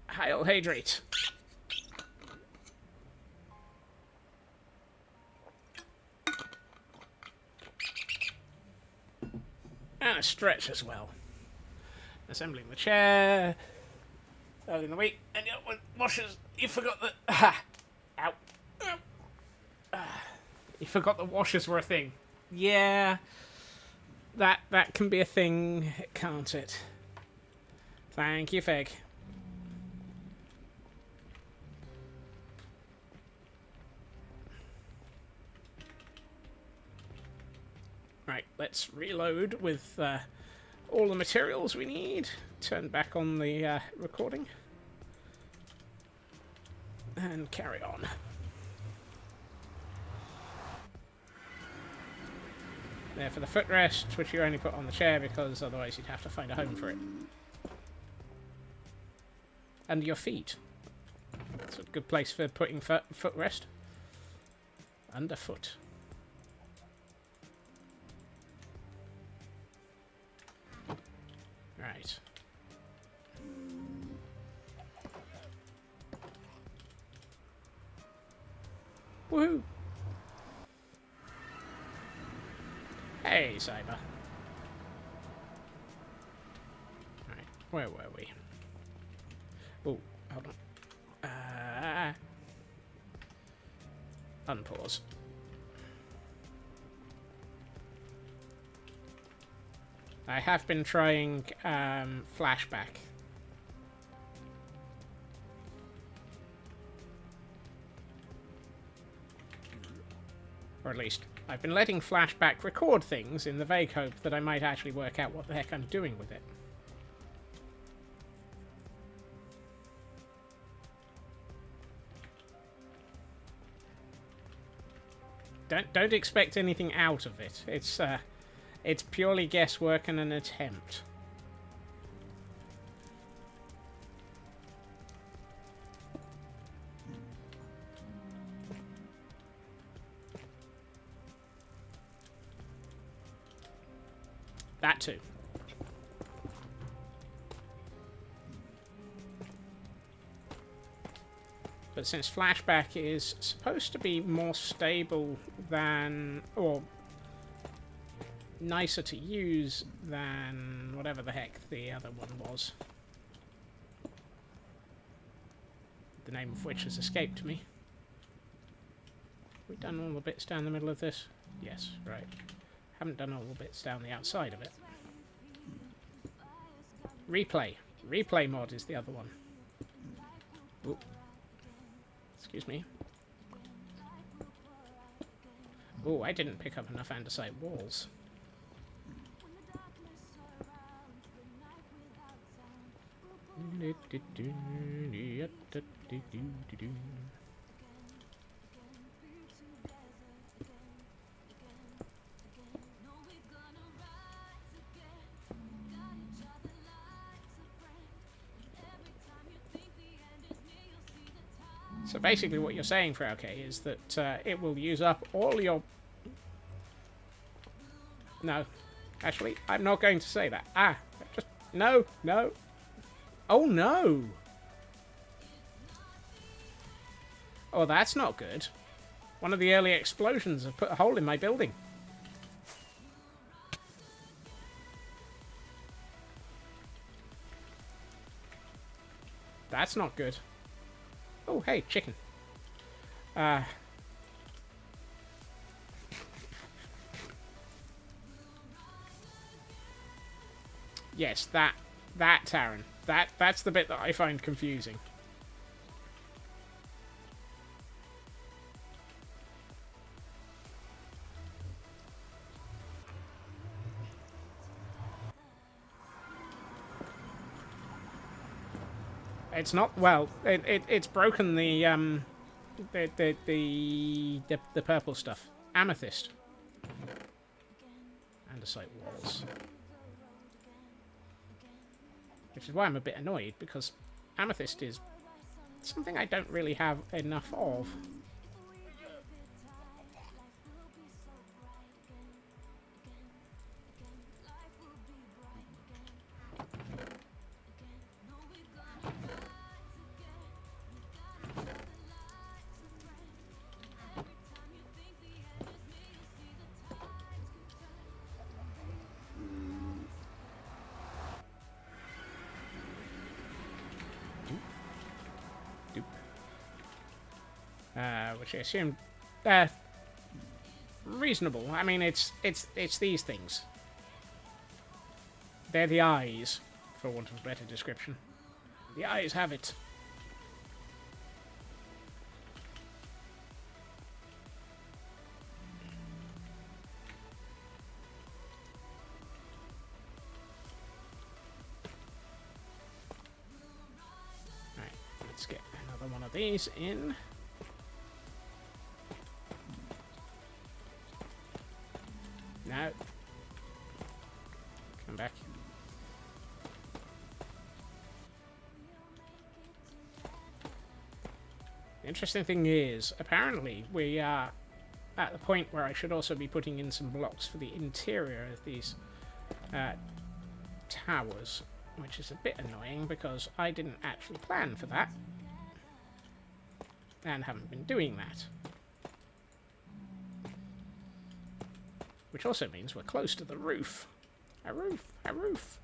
Hydrate. And a stretch as well. Assembling the chair. Early in the week. And with washers, you forgot that... Ow. You forgot that washers were a thing. Yeah. That can be a thing, can't it? Thank you, Fig. Right, let's reload with all the materials we need. Turn back on the recording. And carry on. There for the footrest, which you only put on the chair because otherwise you'd have to find a home for it. Under your feet. It's a good place for putting footrest. Underfoot. Right. Woohoo! Hey, Cyber. Right, where were we? Oh, hold on. Unpause. I have been trying flashback. Or at least, I've been letting flashback record things in the vague hope that I might actually work out what the heck I'm doing with it. Don't expect anything out of it. It's purely guesswork and an attempt. That too. But since flashback is supposed to be more stable than, or nicer to use than whatever the heck the other one was, the name of which has escaped me. We've done all the bits down the middle of this? Yes, right. Haven't done all the bits down the outside of it. Replay. Replay mod is the other one. Ooh. Excuse me. Oh, I didn't pick up enough andesite walls. So basically what you're saying, Friyay, is that it will use up all your... No. Actually, I'm not going to say that. Ah! Just... No! No! Oh, no! Oh, that's not good. One of the early explosions have put a hole in my building. That's not good. Oh, hey, chicken. Yes, that, Taryn. That's the bit that I find confusing. It's not, well, it's broken the purple stuff. Amethyst. Andesite walls. Which is why I'm a bit annoyed, because amethyst is something I don't really have enough of. Which I assume reasonable. I mean, it's these things. They're the eyes, for want of a better description. The eyes have it. Alright, let's get another one of these in. No. Come back. The interesting thing is, apparently, we are at the point where I should also be putting in some blocks for the interior of these towers, which is a bit annoying because I didn't actually plan for that and haven't been doing that. Which also means we're close to the roof. A roof! A roof!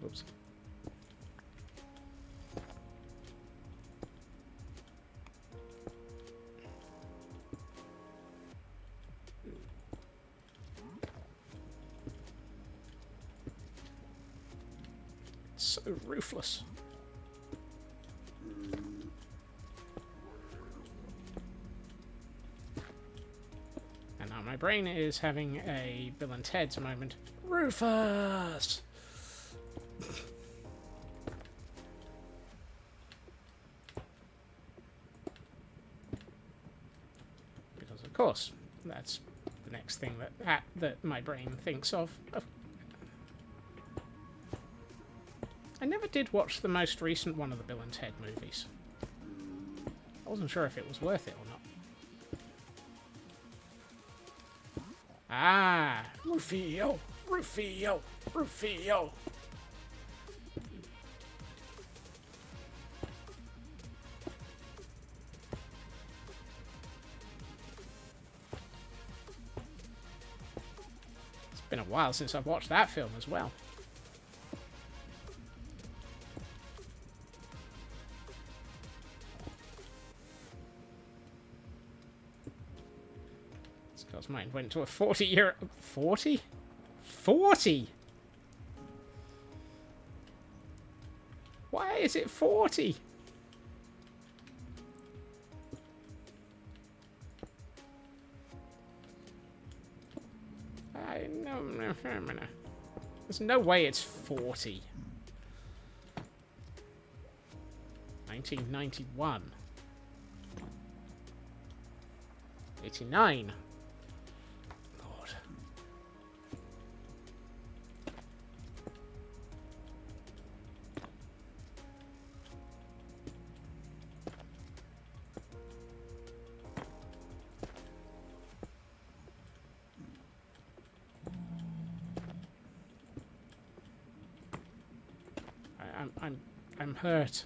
Oops. So ruthless. And now my brain is having a Bill and Ted's moment. Rufus! Because of course, that's the next thing that my brain thinks of. I never did watch the most recent one of the Bill and Ted movies. I wasn't sure if it was worth it or not. Ah! Rufio! Rufio! Rufio! It's been a while since I've watched that film as well. Mine went to a 40-year... 40? 40? Why is it 40? No. There's no way it's 40. 1991. 89. I'm hurt.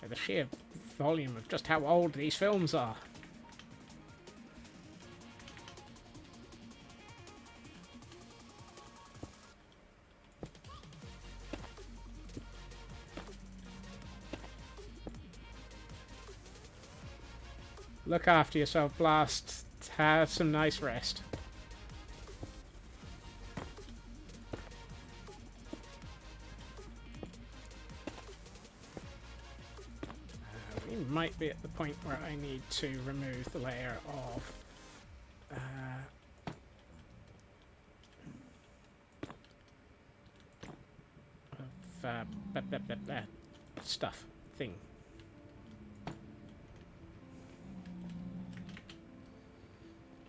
By the sheer volume of just how old these films are. Look after yourself, Blast. Have some nice rest. We might be at the point where I need to remove the layer of stuff thing.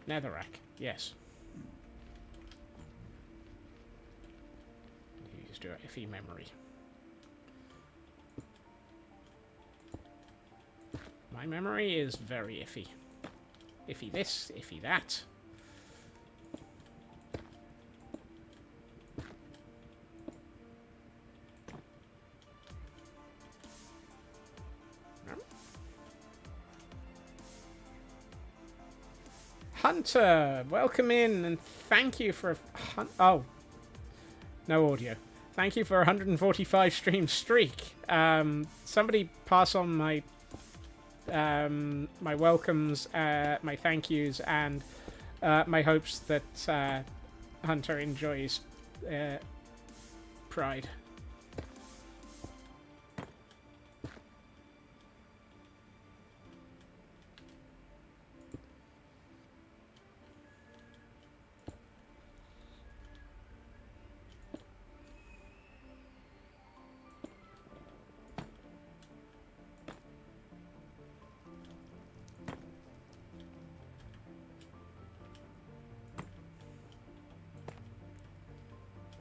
Netherrack, yes. Use your iffy memory. My memory is very iffy. Iffy this, iffy that. Hunter, welcome in, and thank you for oh, no audio. Thank you for a 145 stream streak. Somebody pass on my my welcomes, my thank yous, and my hopes that Hunter enjoys Pride.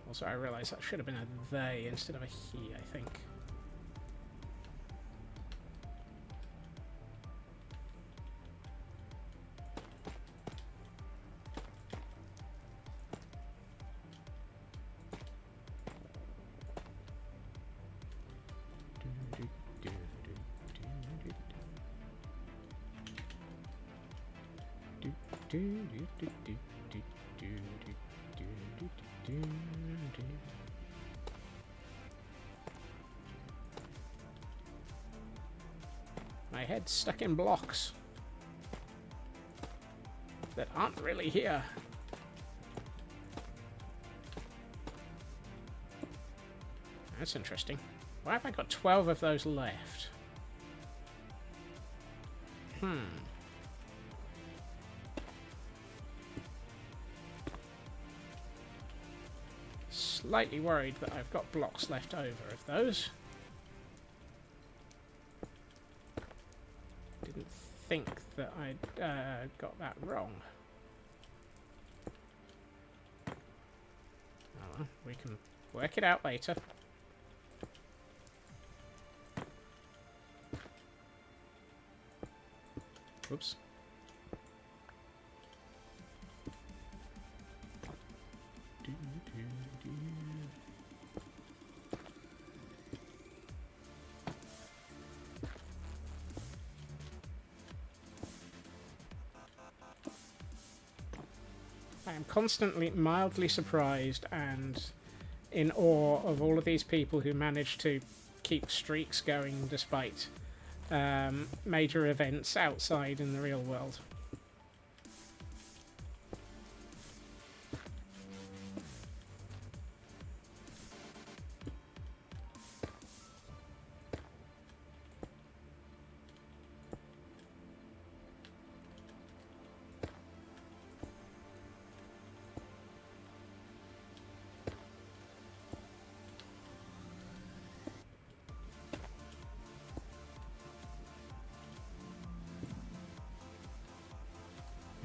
Also, I realised that should have been a they instead of a he, I think. My head's stuck in blocks that aren't really here. That's interesting. Why have I got 12 of those left? Slightly worried that I've got blocks left over of those. Didn't think that I'd got that wrong. Oh well, we can work it out later. Whoops. I am constantly mildly surprised and in awe of all of these people who manage to keep streaks going despite major events outside in the real world.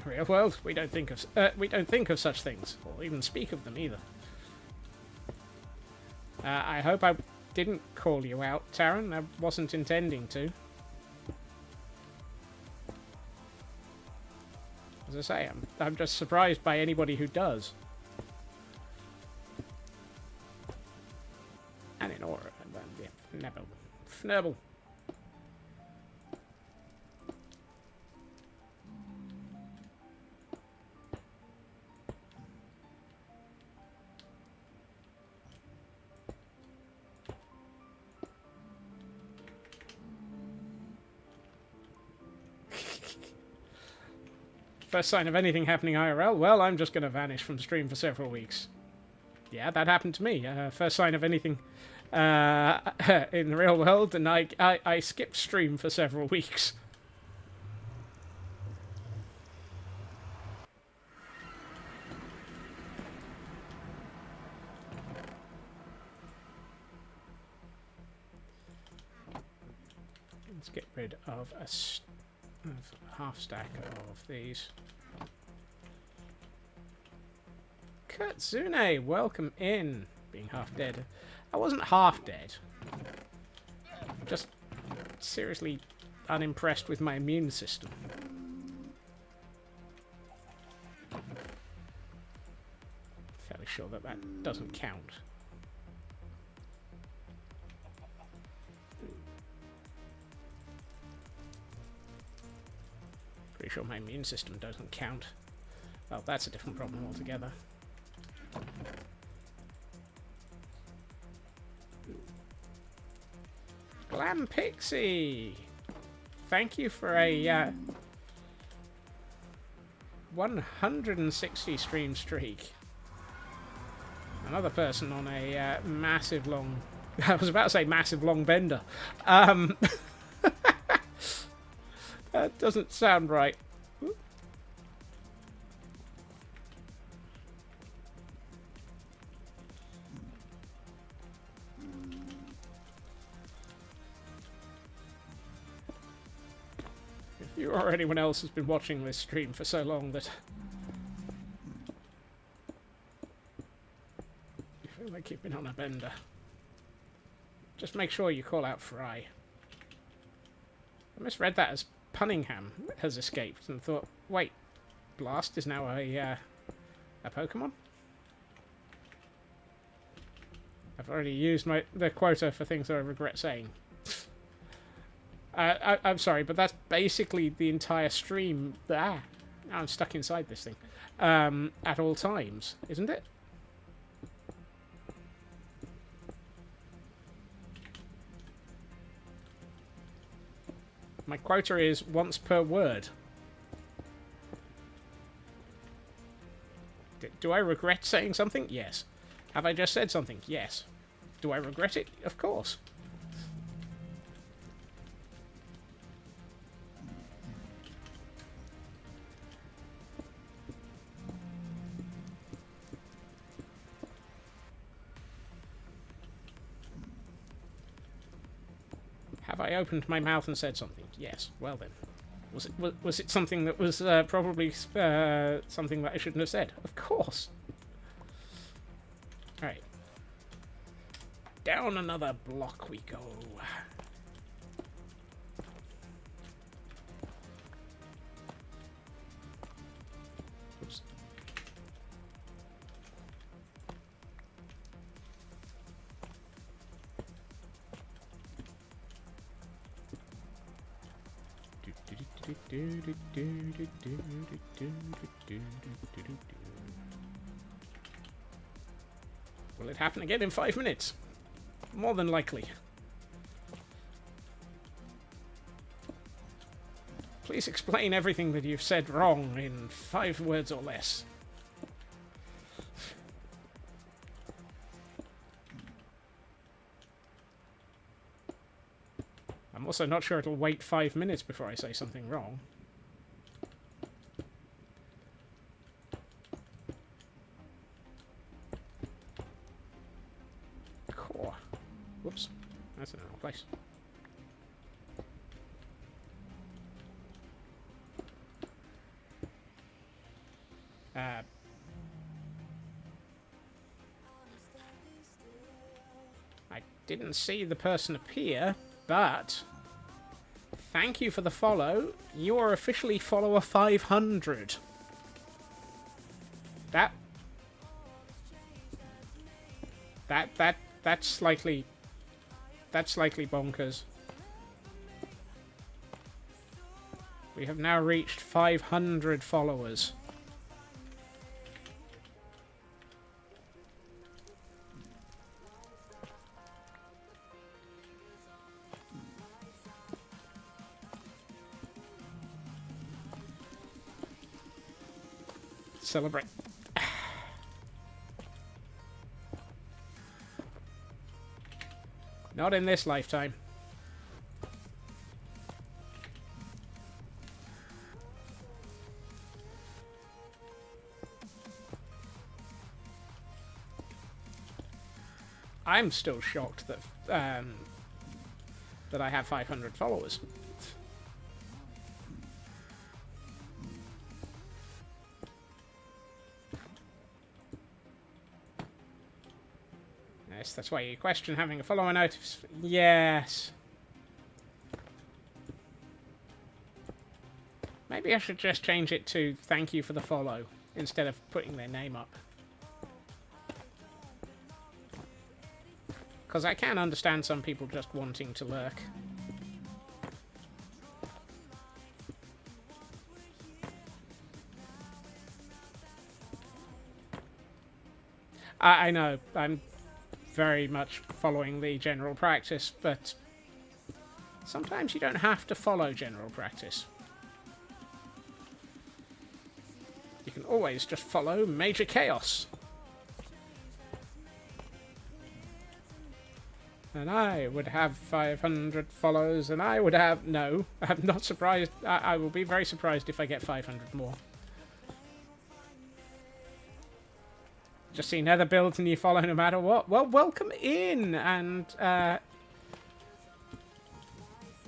Real world, we don't think of such things, or even speak of them either. I hope I didn't call you out, Taran. I wasn't intending to. As I say, I'm just surprised by anybody who does. And in awe, yeah, never, Fnurble. First sign of anything happening IRL, well, I'm just going to vanish from stream for several weeks. Yeah, that happened to me. First sign of anything in the real world, and I skipped stream for several weeks. Let's get rid of a half stack of these. Kutsune, welcome in. Being half dead. I wasn't half dead. Just seriously unimpressed with my immune system. Fairly sure that that doesn't count. Pretty sure my immune system doesn't count. Well, that's a different problem altogether. Glam Pixie! Thank you for a 160 stream streak. Another person on a massive long... I was about to say massive long bender. That doesn't sound right. If you or anyone else has been watching this stream for so long that you feel like you've been on a bender, just make sure you call out Friyay. I misread that as Punningham has escaped and thought, wait, Blast is now a Pokemon? I've already used the quota for things that I regret saying. I'm sorry, but that's basically the entire stream. Now I'm stuck inside this thing. At all times, isn't it? My quota is once per word. Do I regret saying something? Yes. Have I just said something? Yes. Do I regret it? Of course. Have I opened my mouth and said something? Yes. Well then. Was it something that was probably something that I shouldn't have said? Of course. Alright. Down another block we go. Oops. Will it happen again in 5 minutes? More than likely. Please explain everything that you've said wrong in 5 words or less. I'm also not sure it'll wait 5 minutes before I say something wrong. Core. Whoops. That's in the wrong place. I didn't see the person appear, but thank you for the follow. You are officially follower 500. That's slightly bonkers. We have now reached 500 followers. celebrate. Not in this lifetime. I'm still shocked that that I have 500 followers. Yes, that's why you question having a follower notice. Yes. Maybe I should just change it to thank you for the follow instead of putting their name up. Because I can understand some people just wanting to lurk. I know, I'm very much following the general practice, but sometimes you don't have to follow general practice. You can always just follow Major Chaos. And I would have 500 follows, and I would have... No, I'm not surprised. I will be very surprised if I get 500 more. Just see nether builds and you follow no matter what. Well, welcome in, and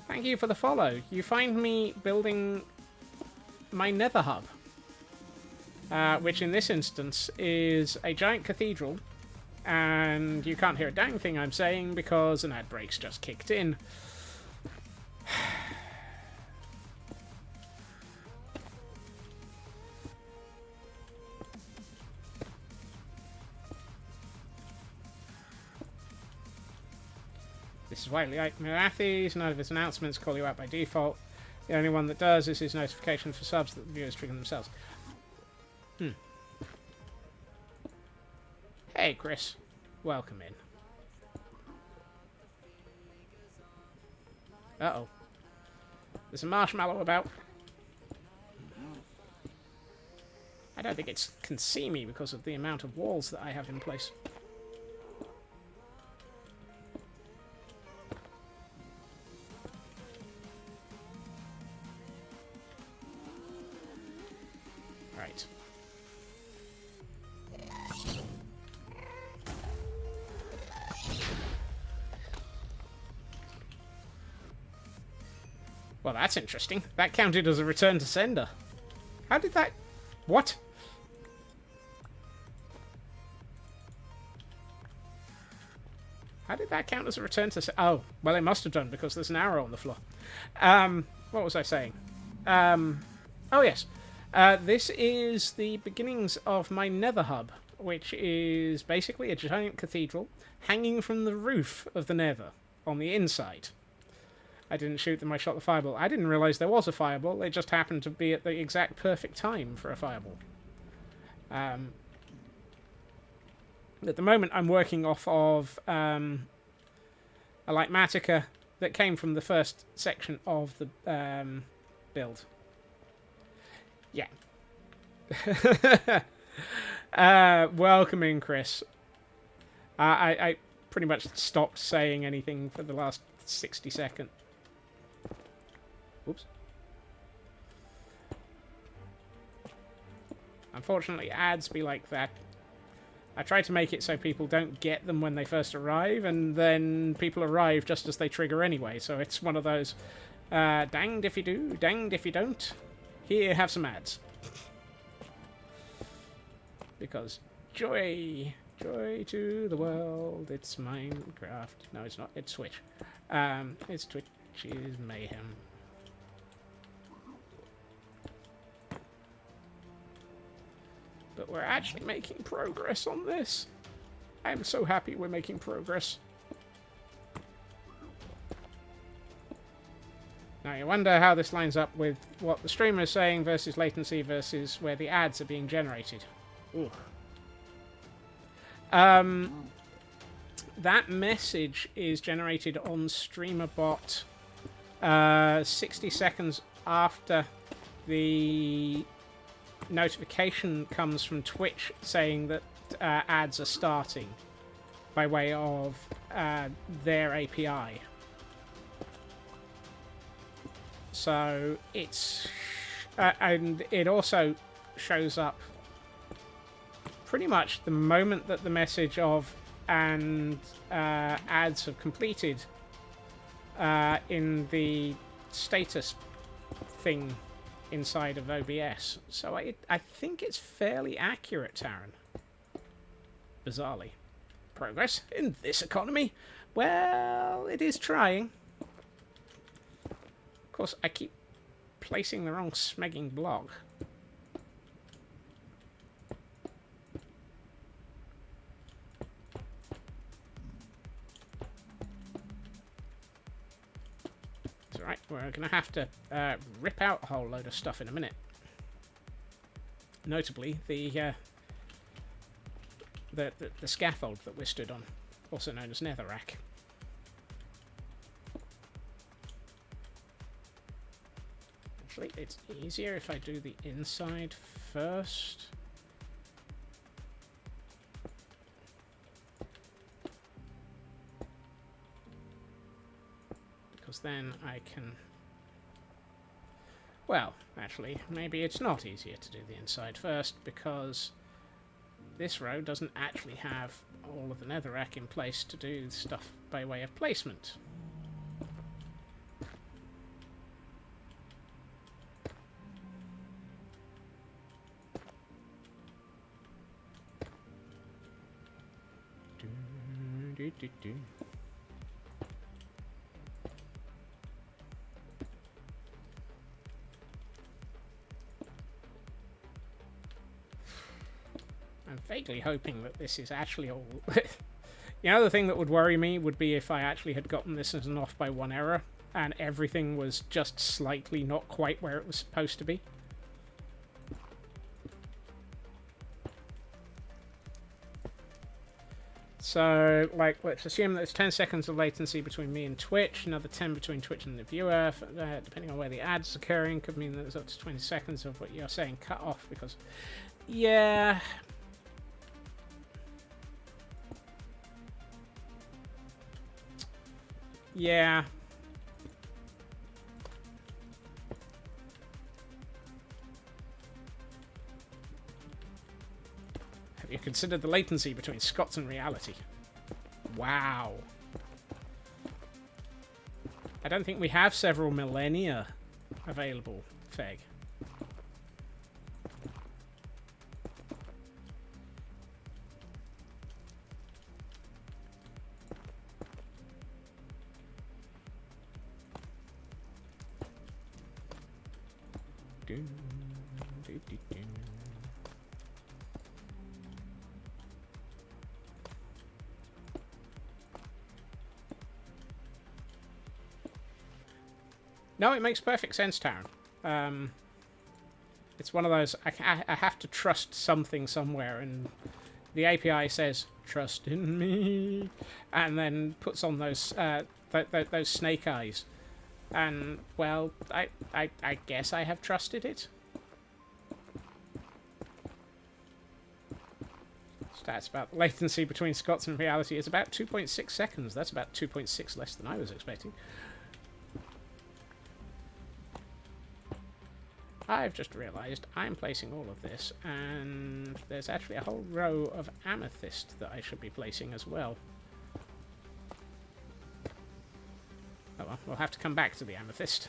thank you for the follow. You find me building my nether hub, which in this instance is a giant cathedral, and you can't hear a dang thing I'm saying because an ad break's just kicked in. This is widely like Mirathis. None of his announcements call you out by default. The only one that does is his notification for subs that the viewers trigger themselves. Hey, Chris. Welcome in. Uh-oh. There's a marshmallow about. I don't think it can see me because of the amount of walls that I have in place. Right. Well, that's interesting. That counted as a return to sender. How did that... What? How did that count as a return to... Oh, well, it must have done, because there's an arrow on the floor. What was I saying? Oh, yes. This is the beginnings of my nether hub, which is basically a giant cathedral hanging from the roof of the nether on the inside. I didn't shoot them, I shot the fireball. I didn't realise there was a fireball, it just happened to be at the exact perfect time for a fireball. At the moment I'm working off of a Lightmatica that came from the first section of the build. Yeah. Welcome in, Chris. I pretty much stopped saying anything for the last 60 seconds. Oops. Unfortunately, ads be like that. I try to make it so people don't get them when they first arrive, and then people arrive just as they trigger anyway, so it's one of those danged if you do, danged if you don't. Here, have some ads. Because joy to the world, it's Minecraft. No, it's not, it's Twitch. It's Twitch's mayhem. But we're actually making progress on this. I'm so happy we're making progress. Now you wonder how this lines up with what the streamer is saying versus latency versus where the ads are being generated. Ooh. That message is generated on StreamerBot 60 seconds after the notification comes from Twitch saying that ads are starting by way of their API. So it's... and it also shows up pretty much the moment that the message of and ads have completed in the status thing inside of OBS. So I think it's fairly accurate, Taryn. Bizarrely. Progress in this economy? Well, it is trying. Of course, I keep placing the wrong smegging block. It's alright, we're going to have to rip out a whole load of stuff in a minute. Notably, the scaffold that we're stood on, also known as netherrack. Actually, it's easier if I do the inside first. Because then I can... Well, actually, maybe it's not easier to do the inside first, because this row doesn't actually have all of the netherrack in place to do stuff by way of placement. I'm vaguely hoping that this is actually all... You know, the thing that would worry me would be if I actually had gotten this as an off by one error, and everything was just slightly not quite where it was supposed to be. So, like, let's assume that there's 10 seconds of latency between me and Twitch, another 10 between Twitch and the viewer, depending on where the ad's occurring, could mean that there's up to 20 seconds of what you're saying cut off, because... Yeah... Yeah. Have you considered the latency between Scots and reality? Wow. I don't think we have several millennia available, Feg. No, it makes perfect sense, Taryn. It's one of those, I have to trust something somewhere, and the API says, trust in me, and then puts on those those snake eyes. And, well, I guess I have trusted it. Stats about latency between Scots and reality is about 2.6 seconds. That's about 2.6 less than I was expecting. I've just realised I'm placing all of this, and there's actually a whole row of amethyst that I should be placing as well. Oh well, we'll have to come back to the amethyst.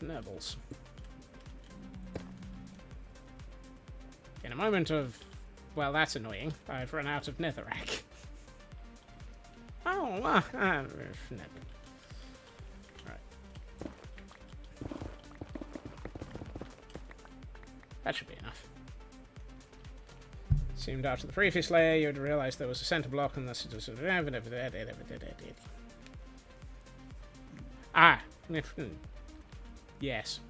Fnibbles. In a moment of, well, that's annoying. I've run out of netherrack. Oh, fnib. Right. That should be enough. Zoomed out to the previous layer, you would realize there was a center block and this. Ah, Yes.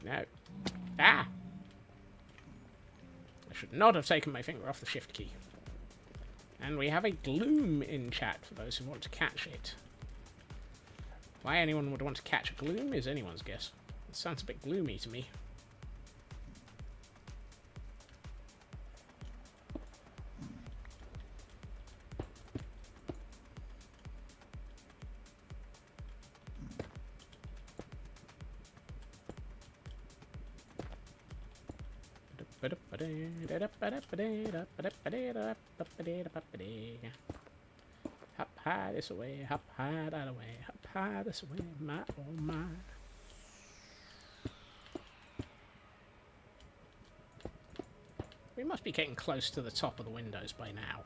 No. Ah! I should not have taken my finger off the shift key. And we have a gloom in chat for those who want to catch it. Why anyone would want to catch a gloom is anyone's guess. It sounds a bit gloomy to me. Hop high this way, hop high that away, hop high this way, my oh my. We must be getting close to the top of the windows by now.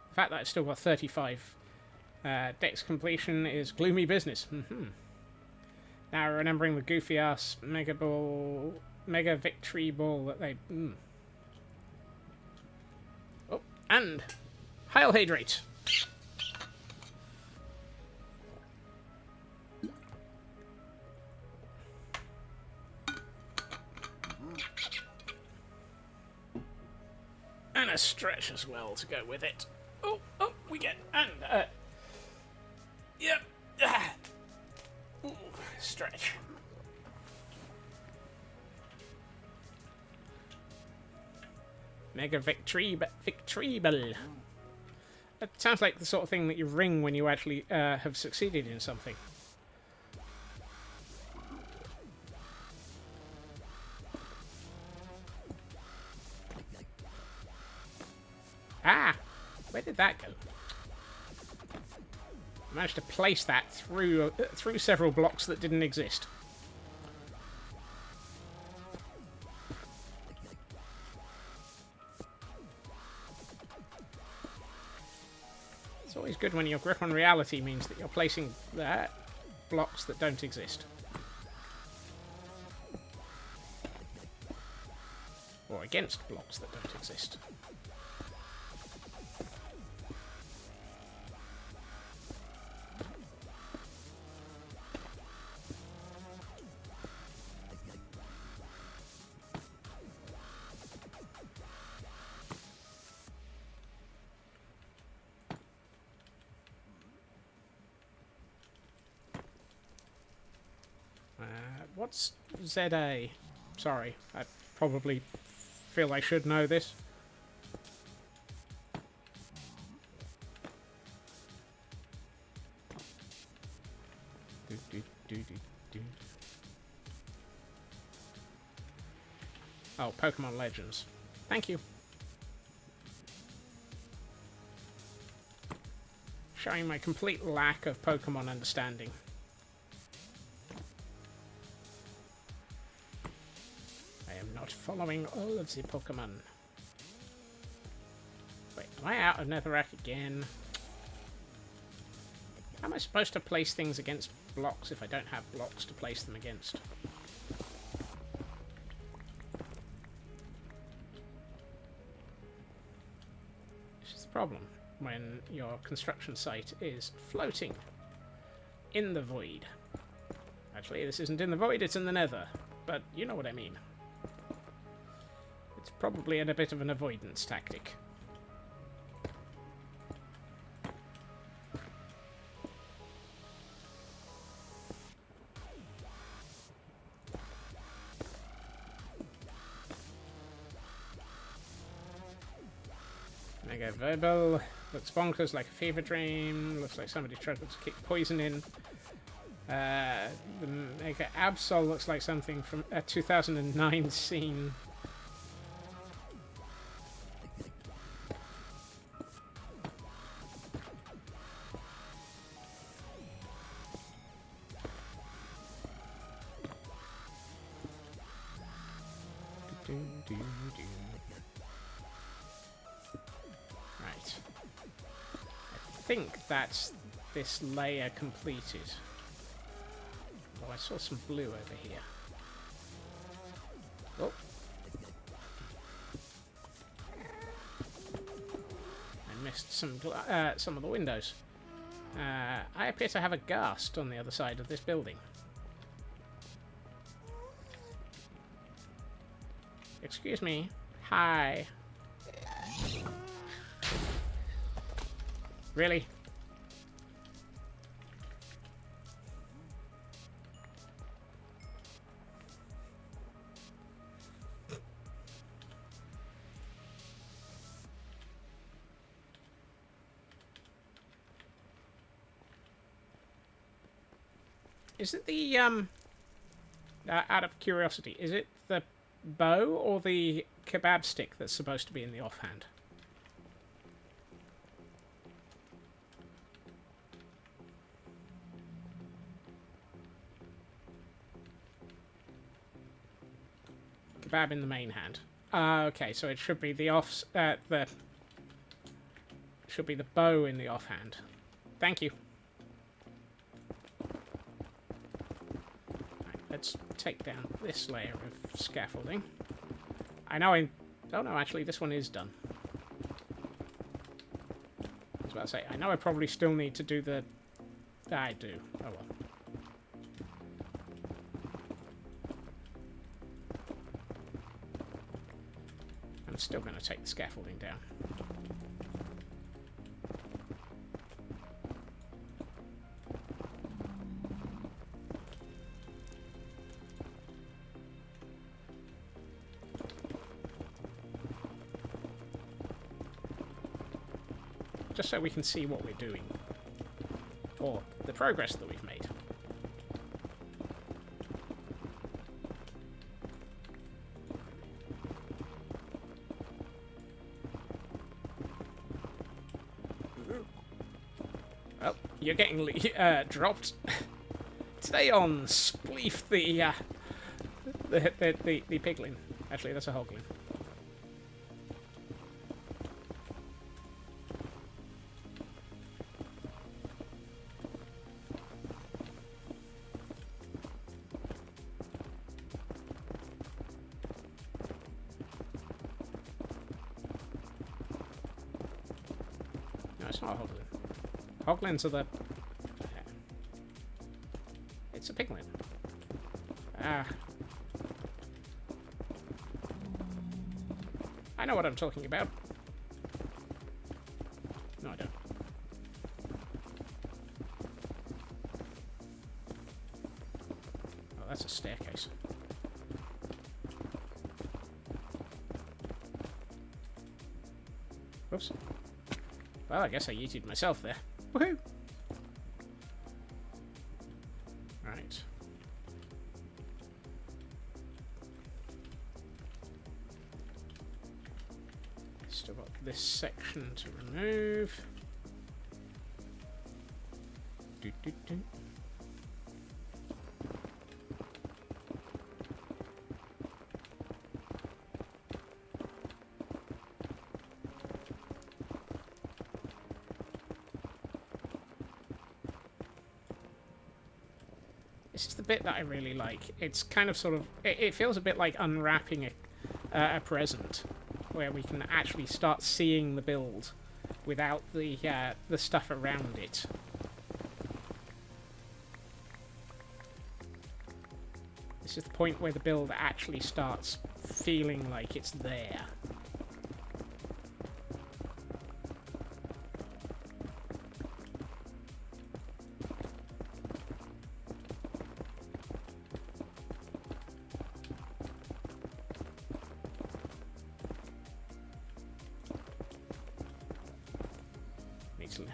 The fact that I've still got 35 dex completion is gloomy business. Now remembering the goofy ass mega victory ball that they. Oh, and Hail Hydrate. And a stretch as well to go with it. Oh, we get and yep. Ooh, stretch. Mega victory bell. That sounds like the sort of thing that you ring when you actually have succeeded in something. Ah! Where did that go? I managed to place that through several blocks that didn't exist. It's always good when your grip on reality means that you're placing blocks that don't exist. Or against blocks that don't exist. What's ZA? Sorry, I probably feel I should know this. Oh, Pokemon Legends. Thank you. Showing my complete lack of Pokemon understanding. Following all of the Pokemon. Wait, am I out of Netherrack again? How am I supposed to place things against blocks if I don't have blocks to place them against? This is the problem when your construction site is floating in the void. Actually, this isn't in the void, it's in the nether. But you know what I mean. It's probably in a bit of an avoidance tactic. Mega Verbal. Looks bonkers like a fever dream. Looks like somebody tried to kick poison in. The Mega Absol looks like something from a 2009 scene. think that's this layer completed. Oh, I saw some blue over here. Oh. I missed some of the windows. I appear to have a ghast on the other side of this building. Excuse me. Hi. Really? Is it the, out of curiosity, is it the bow or the kebab stick that's supposed to be in the offhand? Kebab in the main hand. Okay, so it should be the should be the bow in the offhand. Thank you. Let's take down this layer of scaffolding. Oh no, actually, this one is done. I was about to say, I know I probably still need to do the... I do. Oh well. I'm still going to take the scaffolding down. Just so we can see what we're doing. Or the progress that we've made. Well, you're getting dropped. Today on Spleef the piglin. Actually, that's a hoglin. It's not a hoglin. Hoglins are the... It's a piglin. I know what I'm talking about. No, I don't. Oh, that's a staircase. Whoops. Well, I guess I yeeted myself there. Woohoo! Right. Still got this section to remove. Do, do, do. This is the bit that I really like. It's kind of sort of... It feels a bit like unwrapping a present, where we can actually start seeing the build without the stuff around it. This is the point where the build actually starts feeling like it's there.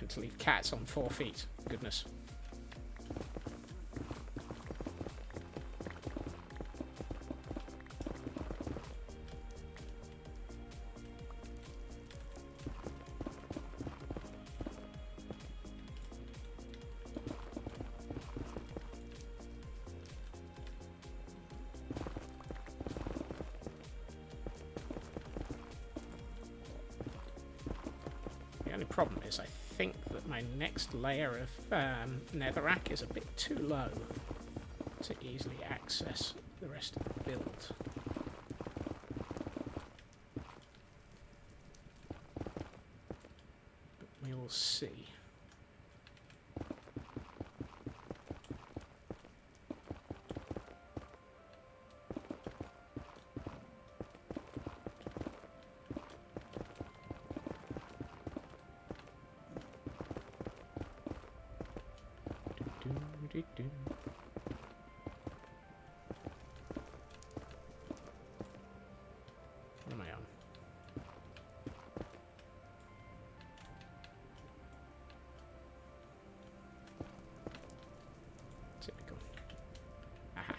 To leave cats on 4 feet. Goodness. only problem is I think that my next layer of netherrack is a bit too low to easily access the rest of the build. But we will see. What am I on? Typical. Aha.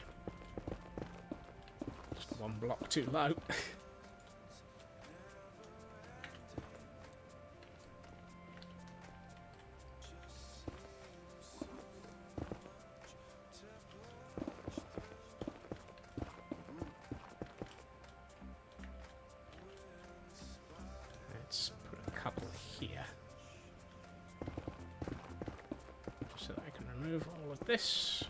Just one block too low. Let's put a couple here. So that I can remove all of this.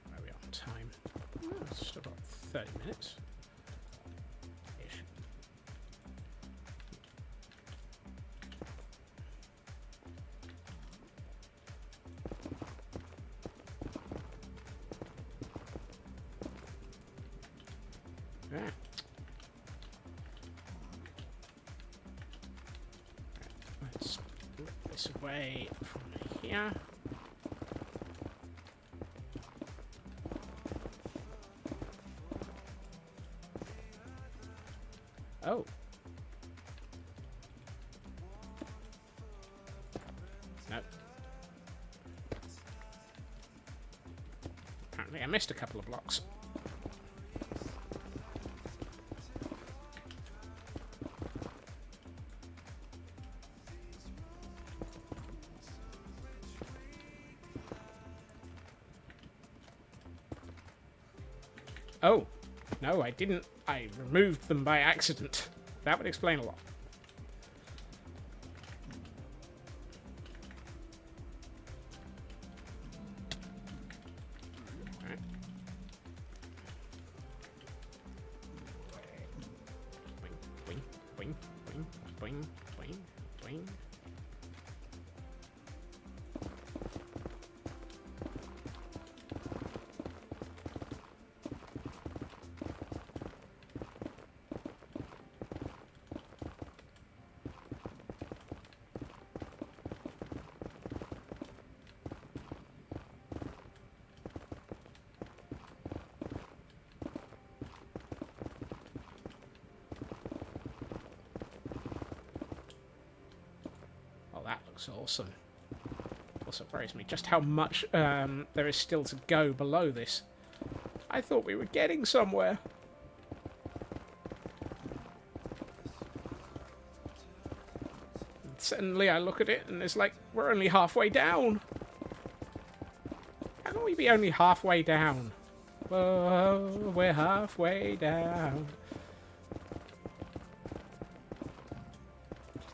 Where are we on time? Oh, it's still got 30 minutes. Ish. Ah. Let's split this away from here. Oh. No. Apparently I missed a couple of blocks. Oh, no, I didn't. I removed them by accident. That would explain a lot. Alright. Boing, boing, boing, boing, boing, boing. That looks awesome. Also worries me just how much there is still to go below this. I thought we were getting somewhere. And suddenly I look at it and it's like, we're only halfway down. How can we be only halfway down? Whoa, we're halfway down.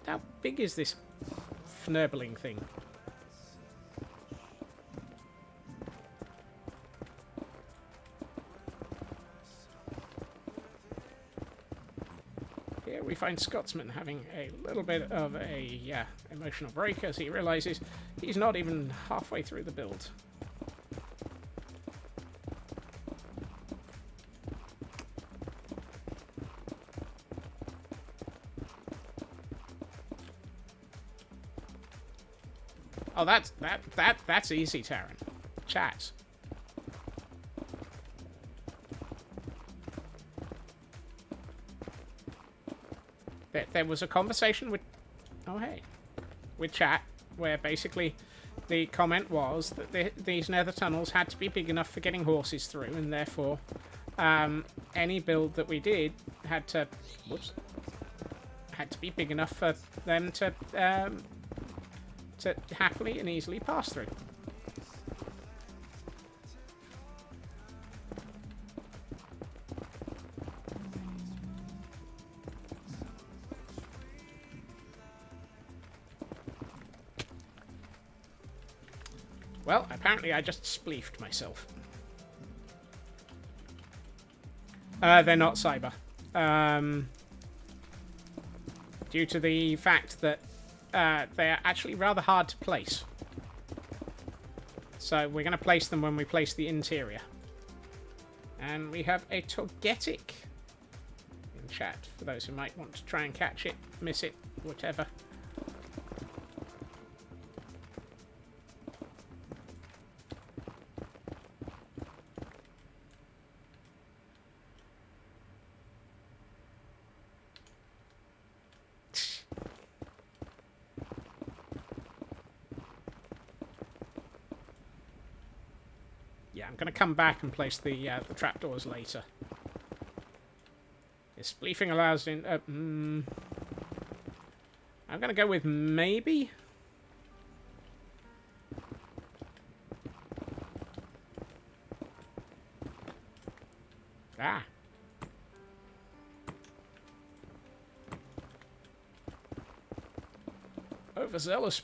How big is this fnurbling thing? Here we find Scotsman having a little bit of a emotional break as he realizes he's not even halfway through the build. Oh, that's easy, Taryn. Chat. There was a conversation with, with chat, where basically the comment was that these nether tunnels had to be big enough for getting horses through, and therefore any build that we did had to be big enough for them to happily and easily pass through. Well, apparently I just spleefed myself. They're not cyber. Due to the fact that they're actually rather hard to place. So we're going to place them when we place the interior. And we have a Togetic in chat, for those who might want to try and catch it, miss it, whatever. Yeah, I'm going to come back and place the trapdoors later. Is spleefing allows in... I'm going to go with maybe. Ah. Overzealous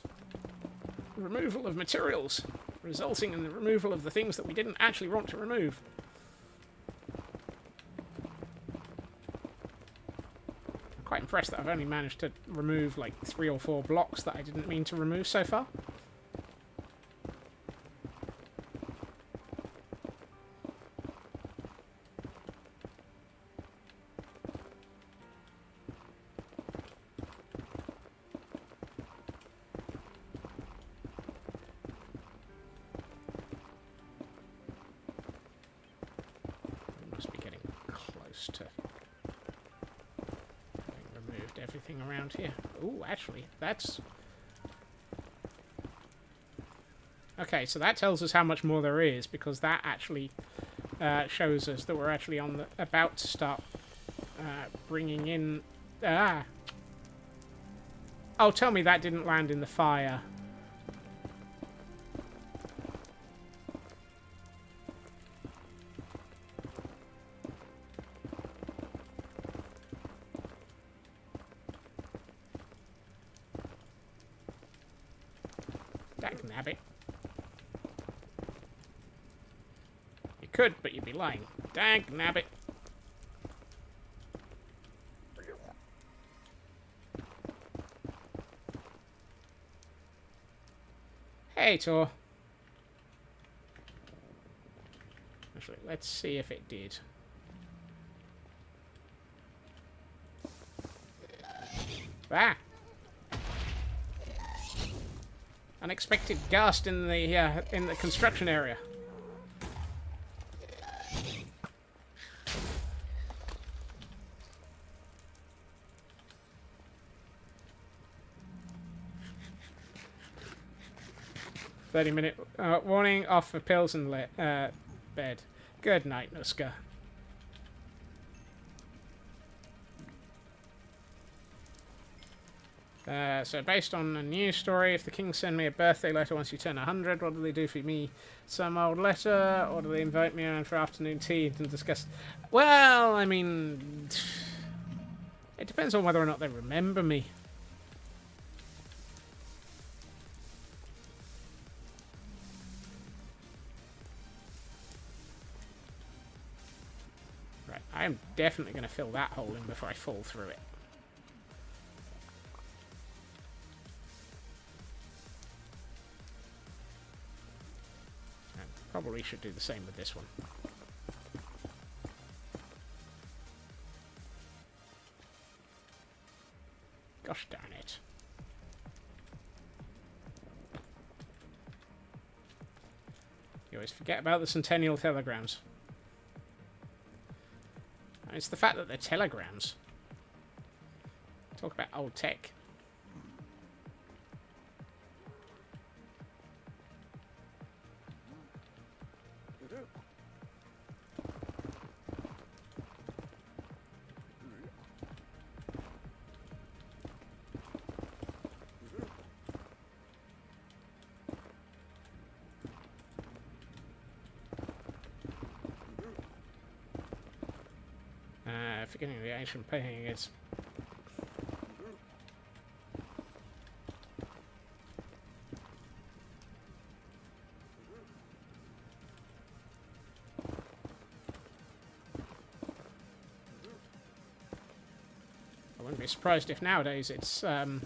removal of materials, resulting in the removal of the things that we didn't actually want to remove. I'm quite impressed that I've only managed to remove like 3 or 4 blocks that I didn't mean to remove so far. To having removed everything around here. Ooh, actually, that's... Okay, so that tells us how much more there is, because that actually shows us that we're actually on the about to start bringing in... Ah! Oh, tell me that didn't land in the fire. Dagnabbit. You could, but you'd be lying. Dagnabbit. Hey, Tor. Actually, let's see if it did. Ah! Unexpected ghast in the construction area. "30-minute warning, off for pills and bed. Good night, Nuska." So based on a news story, if the king send me a birthday letter once you turn 100, what do they do for me? Some old letter, or do they invite me around for afternoon tea and discuss? Well, I mean, it depends on whether or not they remember me. Right, I am definitely going to fill that hole in before I fall through it. Probably should do the same with this one. Gosh darn it. You always forget about the Centennial telegrams. And it's the fact that they're telegrams. Talk about old tech. Forgetting the ancient painting is... wouldn't be surprised if nowadays it's the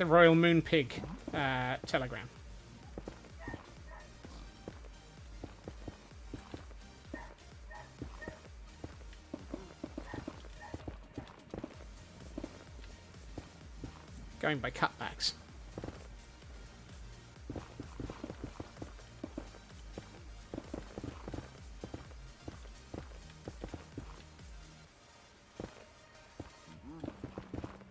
Royal Moon Pig telegram. Going by cutbacks.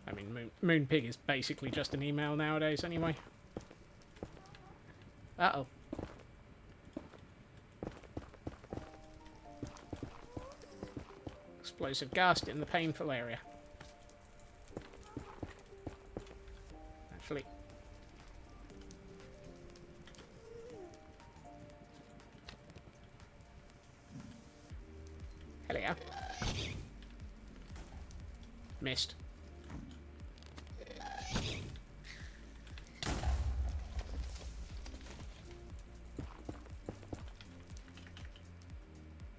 I mean, Moon Pig is basically just an email nowadays anyway. Uh-oh. Explosive gust in the painful area. Actually. Hello. Missed.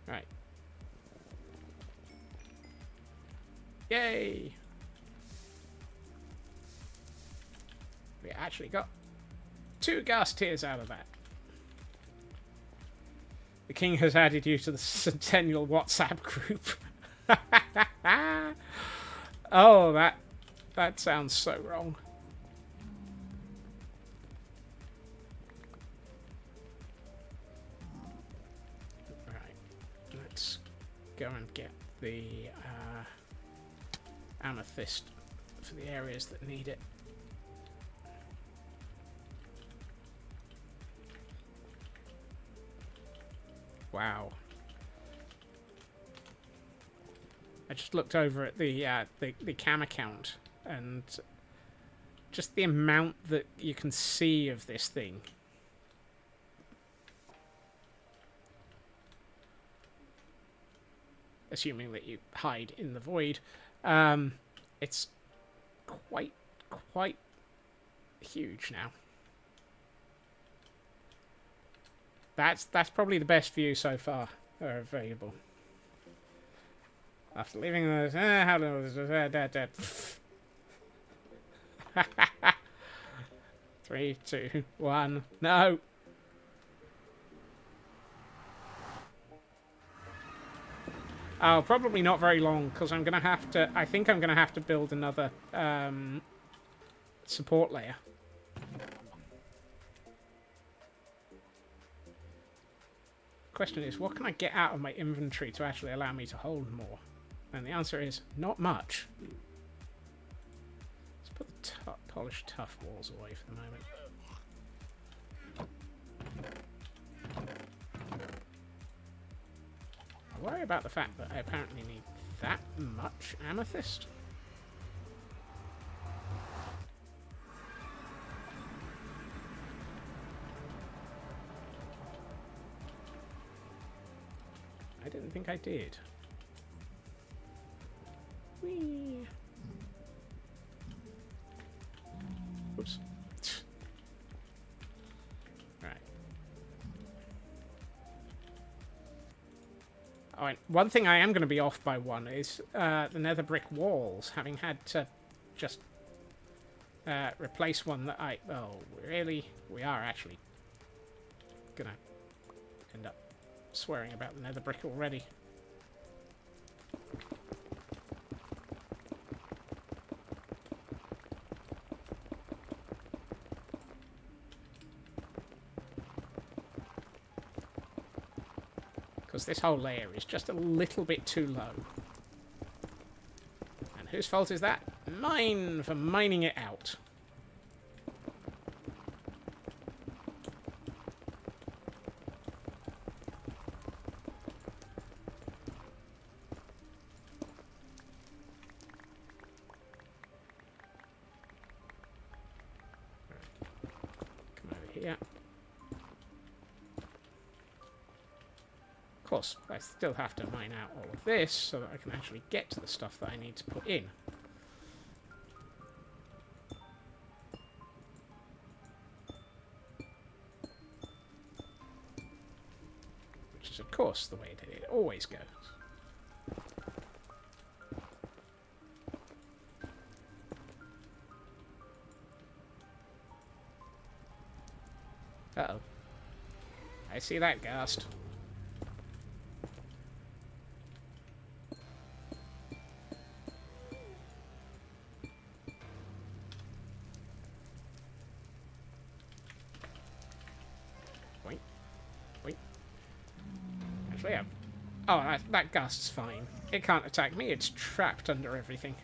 Right. Yay! We actually got 2 gas tiers out of that. The king has added you to the Centennial WhatsApp group. Oh, that sounds so wrong. Right, let's go and get the amethyst for the areas that need it. Wow. I just looked over at the cam account, and just the amount that you can see of this thing. Assuming that you hide in the void, it's quite huge now. That's probably the best view so far available. After leaving those, how long was dead? 3, 2, 1, no. Oh, probably not very long, because I'm gonna have to. I think I'm gonna have to build another support layer. Question is, what can I get out of my inventory to actually allow me to hold more? And the answer is not much. Let's put the polished tough walls away for the moment. I worry about the fact that I apparently need that much amethyst. I didn't think I did. Whee. Oops. Right. Oh, and one thing I am going to be off by one is the nether brick walls, having had to just replace one that I... Oh, really? We are actually going to end up swearing about the nether brick already. Because this whole layer is just a little bit too low. And whose fault is that? Mine, for mining it out. Come over here. Of course, I still have to mine out all of this so that I can actually get to the stuff that I need to put in. Which is, of course, the way that it always goes. See that ghast? Wait. Wait. Actually, yeah. Oh, that ghast's fine. It can't attack me. It's trapped under everything.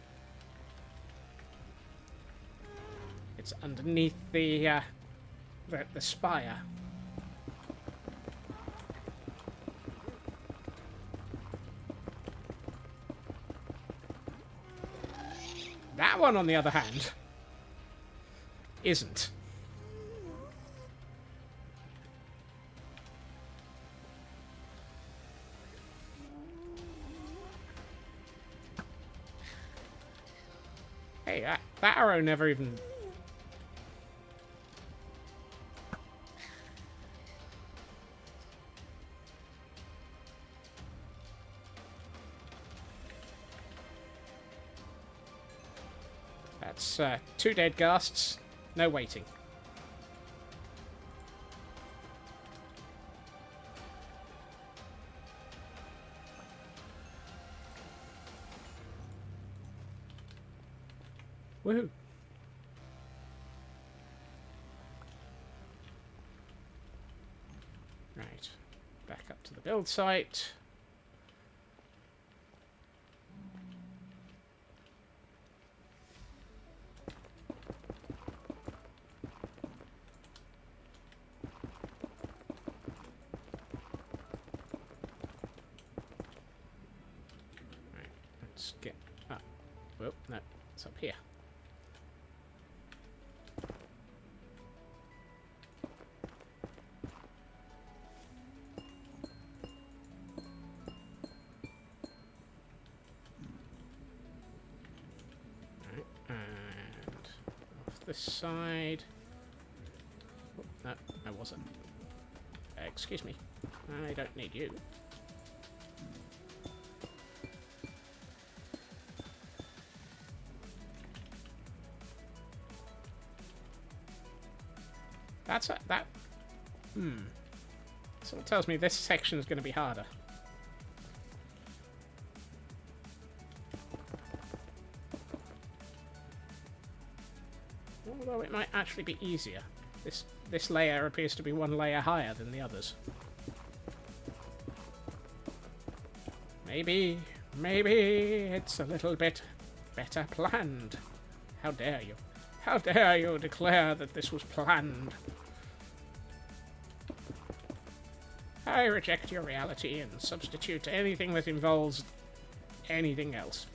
It's underneath the spire. That one, on the other hand, isn't. Hey, that arrow never even... That's 2 dead ghasts. No waiting. Woohoo. Right. Back up to the build site. Right. Let's get up. Oh, no. It's up here. This side. Oh, no, I wasn't. Excuse me. I don't need you. That's that. So it tells me this section is going to be harder. Although it might actually be easier. This layer appears to be 1 layer higher than the others. Maybe it's a little bit better planned. How dare you? How dare you declare that this was planned? I reject your reality and substitute anything that involves anything else.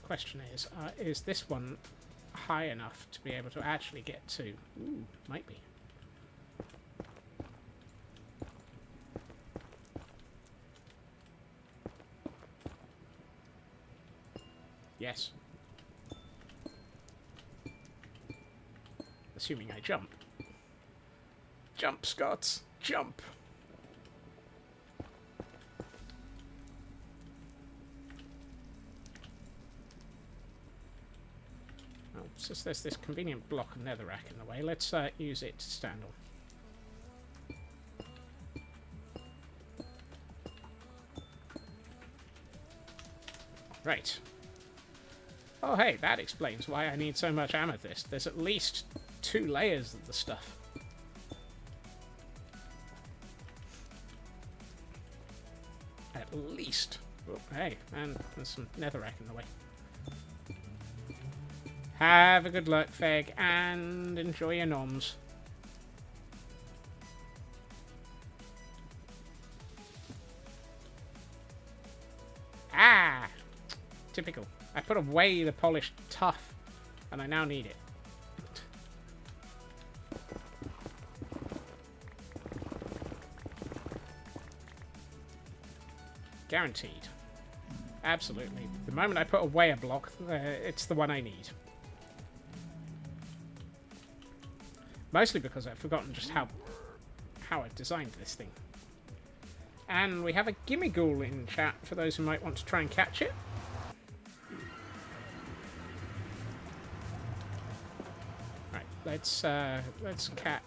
Question is this one high enough to be able to actually get to? Ooh, might be. Yes. Assuming I jump. Jump, Scots! Jump! Since there's this convenient block of netherrack in the way, let's use it to stand on. Right. Oh hey, that explains why I need so much amethyst. There's at least 2 layers of the stuff. At least. Oh, hey, and there's some netherrack in the way. Have a good luck, Feg, and enjoy your noms. Ah! Typical. I put away the polished tuff, and I now need it. Guaranteed. Absolutely. The moment I put away a block, it's the one I need. Mostly because I've forgotten just how I've designed this thing. And we have a gimme ghoul in chat for those who might want to try and catch it. Right, let's catch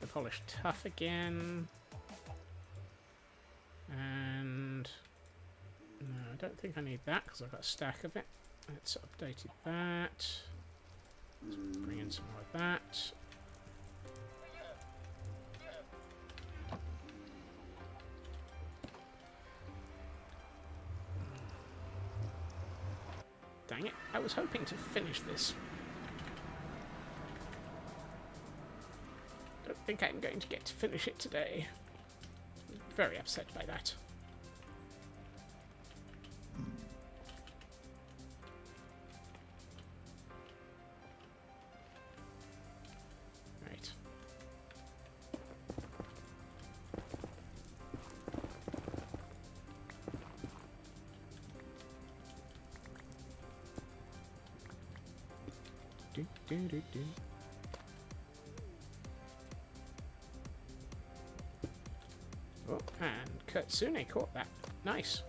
the polished tuff again. And no, I don't think I need that because I've got a stack of it. Let's update that. Let's bring in some more of that. Dang it, I was hoping to finish this. Don't think I'm going to get to finish it today. Very upset by that. Right. Do, do, do, do. Oh, and Kurtsune caught that. Nice.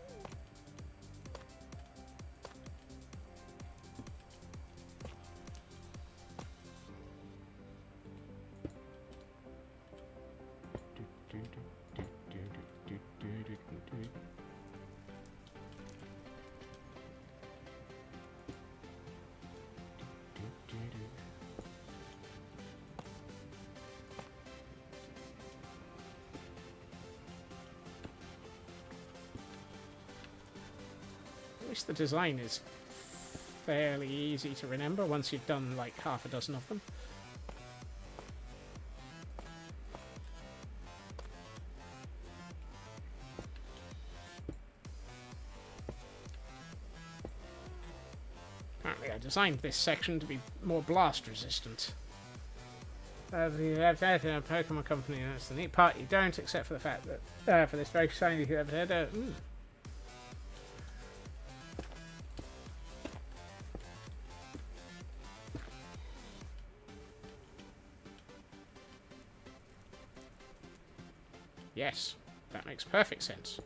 At least the design is fairly easy to remember once you've done like half a dozen of them. Apparently I designed this section to be more blast resistant. You have that in a Pokemon company, and that's the neat part. You don't, except for the fact that for this very shiny you have had Yes, that makes perfect sense.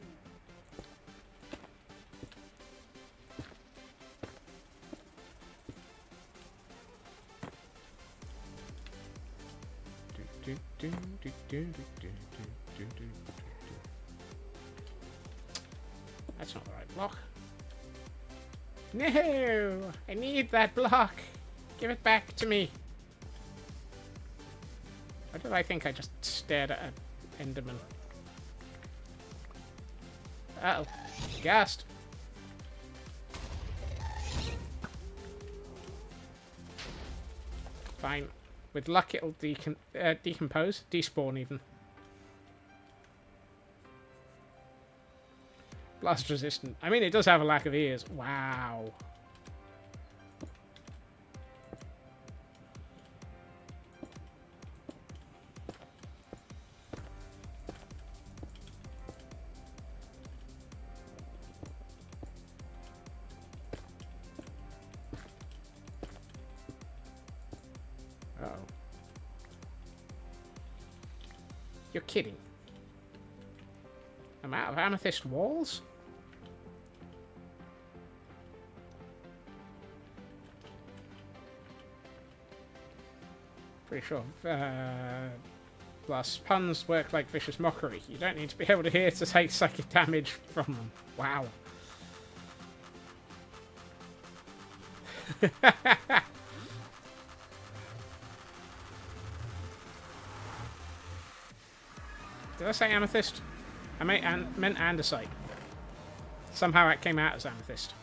That's not the right block. No! I need that block! Give it back to me! Why did I think I just stared at an Enderman? Uh-oh. Gassed. Fine. With luck it'll decompose. Despawn even. Blast resistant. I mean, it does have a lack of ears. Wow. Uh-oh. You're kidding. I'm out of amethyst walls? Pretty sure blast puns work like vicious mockery. You don't need to be able to hear to take psychic damage from them. Wow. Did I say amethyst? I meant andesite. Somehow it came out as amethyst.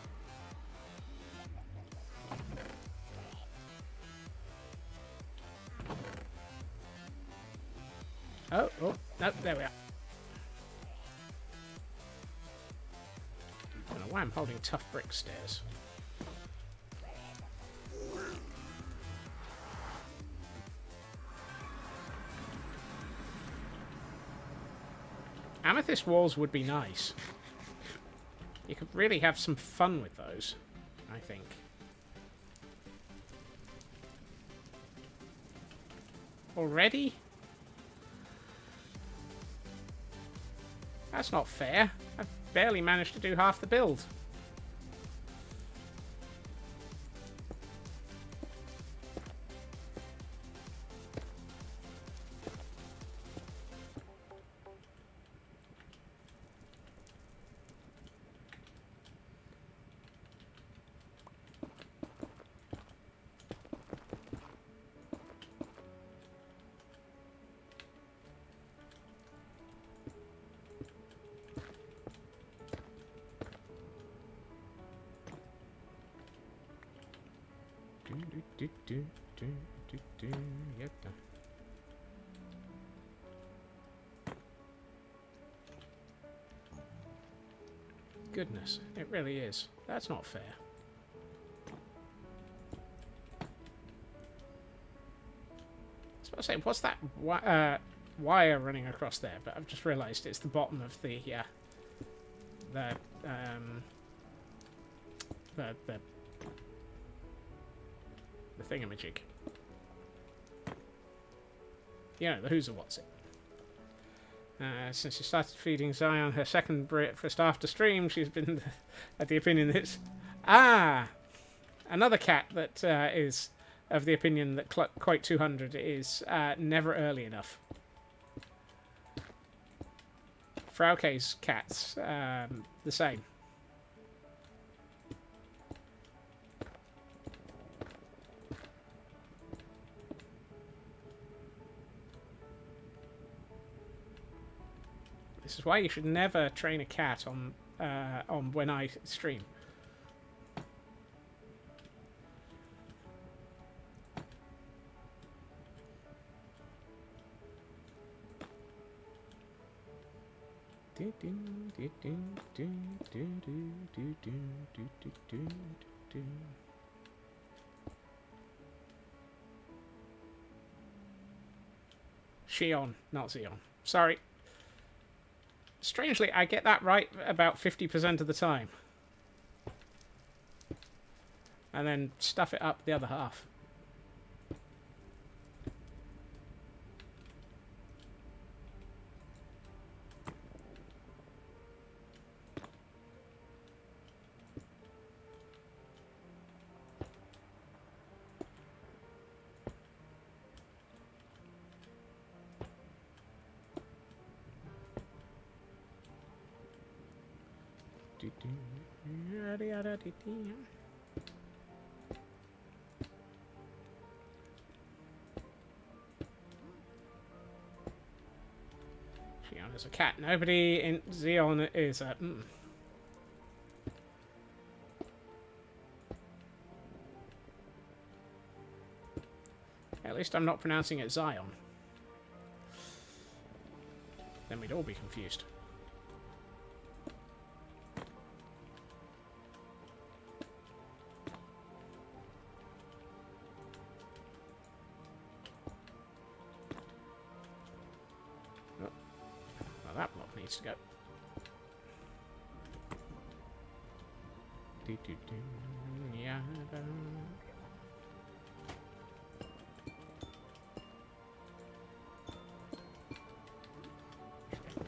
Oh, no, there we are. I don't know why I'm holding tough brick stairs. Amethyst walls would be nice. You could really have some fun with those, I think. Already? That's not fair. I've barely managed to do half the build. Yep. Goodness, it really is. That's not fair. I was about to say, what's that wire running across there? But I've just realised it's the bottom of the the thingamajig. You know, the who's or what's it. Since she started feeding Zion her second breakfast after stream, she's been of the opinion that it's... Ah! Another cat that is of the opinion that Quite 200 is never early enough. Frauke's cat's the same. This is why you should never train a cat on when I stream. Xion, not Xeon. Sorry. Strangely, I get that right about 50% of the time. And then stuff it up the other half. Xion is a cat. Nobody in Xeon is a... At least I'm not pronouncing it Zion. Then we'd all be confused. That block needs to go. Yeah.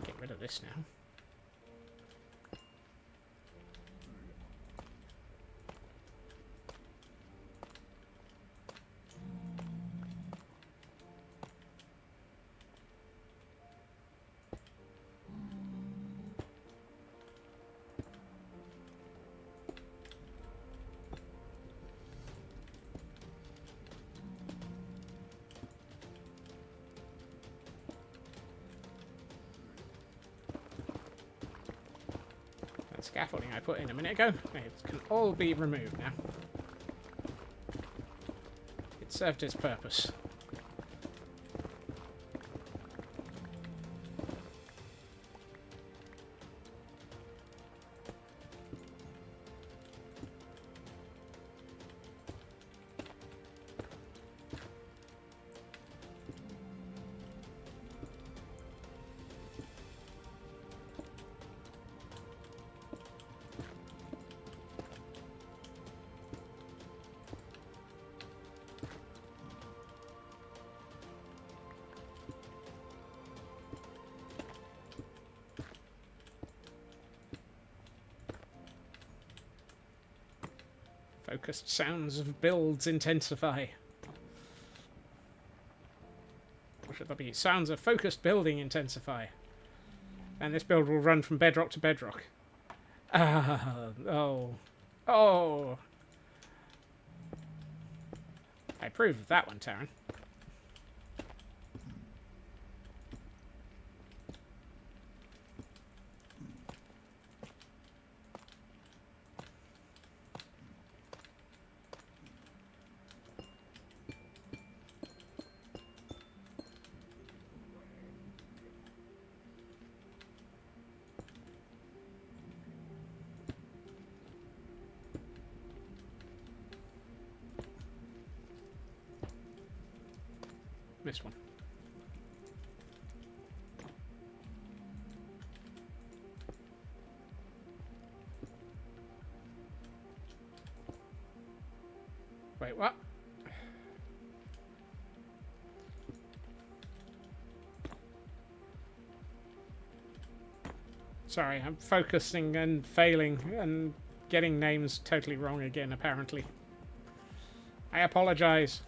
Get rid of this now. Scaffolding I put in a minute ago. It can all be removed now. It served its purpose. Focused sounds of builds intensify. Or should there be sounds of focused building intensify? And this build will run from bedrock to bedrock. Oh. Oh. I approve of that one, Taryn. Missed one. Wait, what? Sorry, I'm focusing and failing and getting names totally wrong again, apparently. I apologize.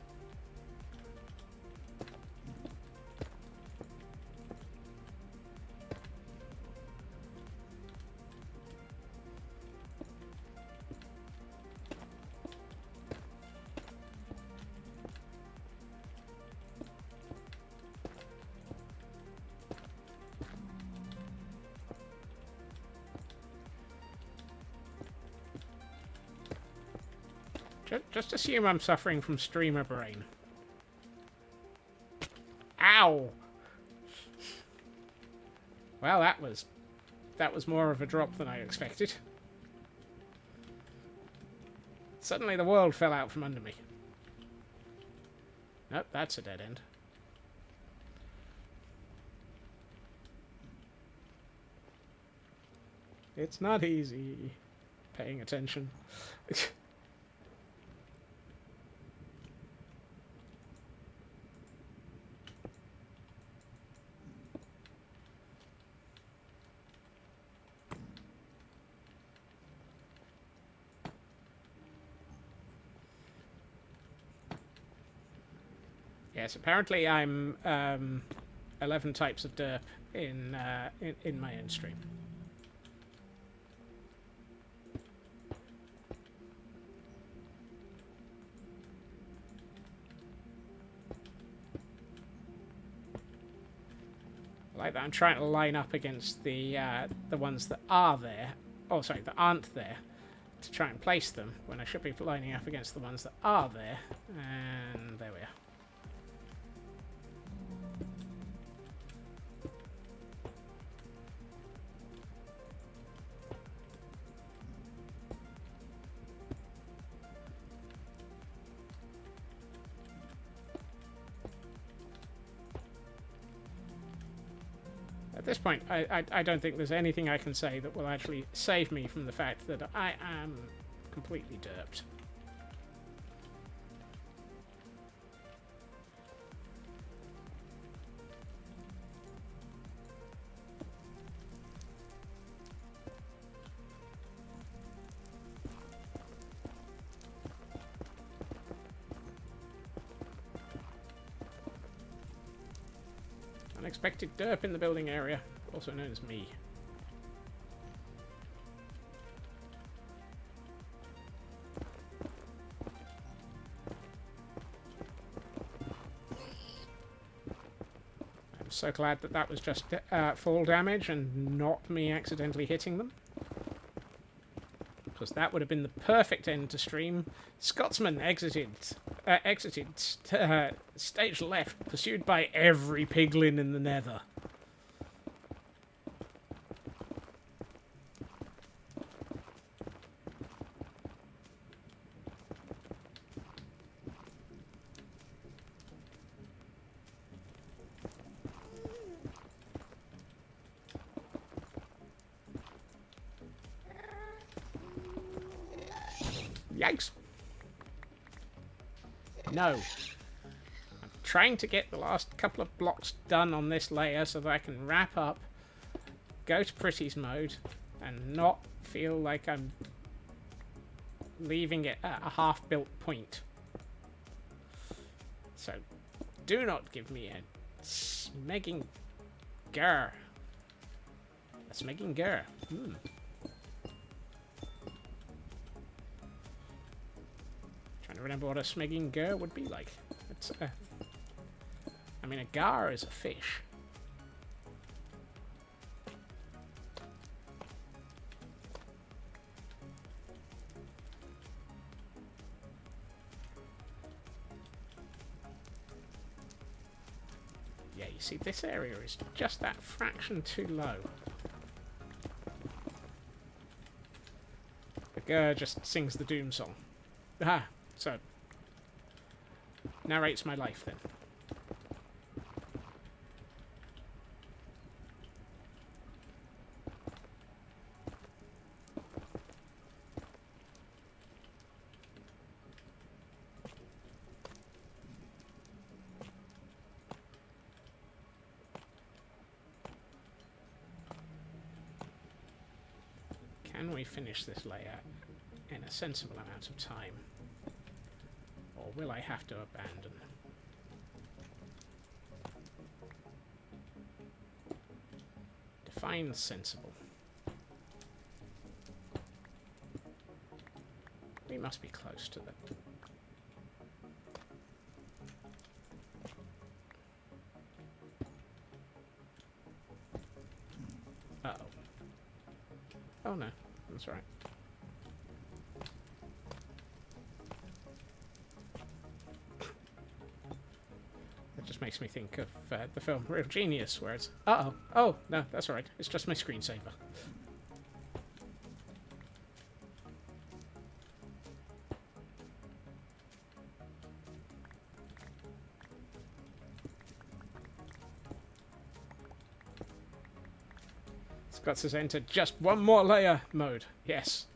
Just assume I'm suffering from streamer brain. Ow! Well, that was more of a drop than I expected. Suddenly the world fell out from under me. Nope, that's a dead end. It's not easy paying attention. Yes, apparently I'm 11 types of derp in my end stream. Like that, I'm trying to line up against the ones that are there. Oh, sorry, that aren't there, to try and place them when I should be lining up against the ones that are there. And there we are. At this point, I don't think there's anything I can say that will actually save me from the fact that I am completely derped. Unexpected derp in the building area, also known as me. I'm so glad that that was just fall damage and not me accidentally hitting them. Because that would have been the perfect end to stream. Scotsman exited stage left, pursued by every piglin in the nether. Yikes. No. I'm trying to get the last couple of blocks done on this layer so that I can wrap up, go to Pretty's mode, and not feel like I'm leaving it at a half-built point. So, do not give me a smegging grr. A smegging grr. Trying to remember what a smegging grr would be like. It's I mean, a gar is a fish. Yeah, you see, this area is just that fraction too low. The gar just sings the doom song. Ah, so narrates my life then. Can we finish this layout in a sensible amount of time? Or will I have to abandon? Define sensible. We must be close to that. Uh-oh. Oh no, that's right. That just makes me think of the film Real Genius, where it's, uh-oh, oh, no, that's all right. It's just my screensaver. Scott says enter just one more layer mode. Yes.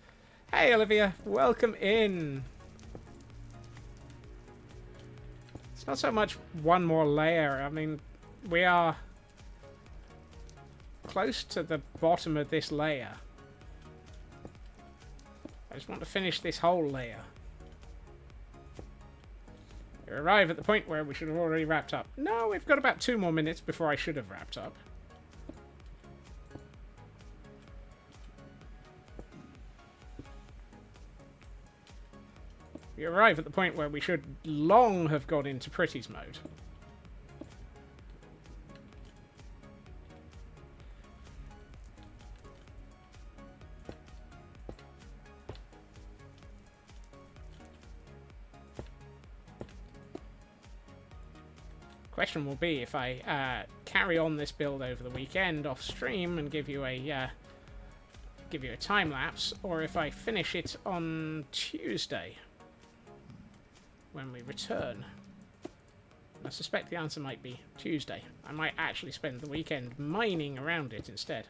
Hey, Olivia, welcome in. It's not so much one more layer. I mean, we are close to the bottom of this layer. I just want to finish this whole layer. We arrive at the point where we should have already wrapped up. No, we've got about 2 more minutes before I should have wrapped up. We arrive at the point where we should long have got into Pretty's mode. Question will be if I carry on this build over the weekend off stream and give you a time lapse, or if I finish it on Tuesday when we return. I suspect the answer might be Tuesday. I might actually spend the weekend mining around it instead.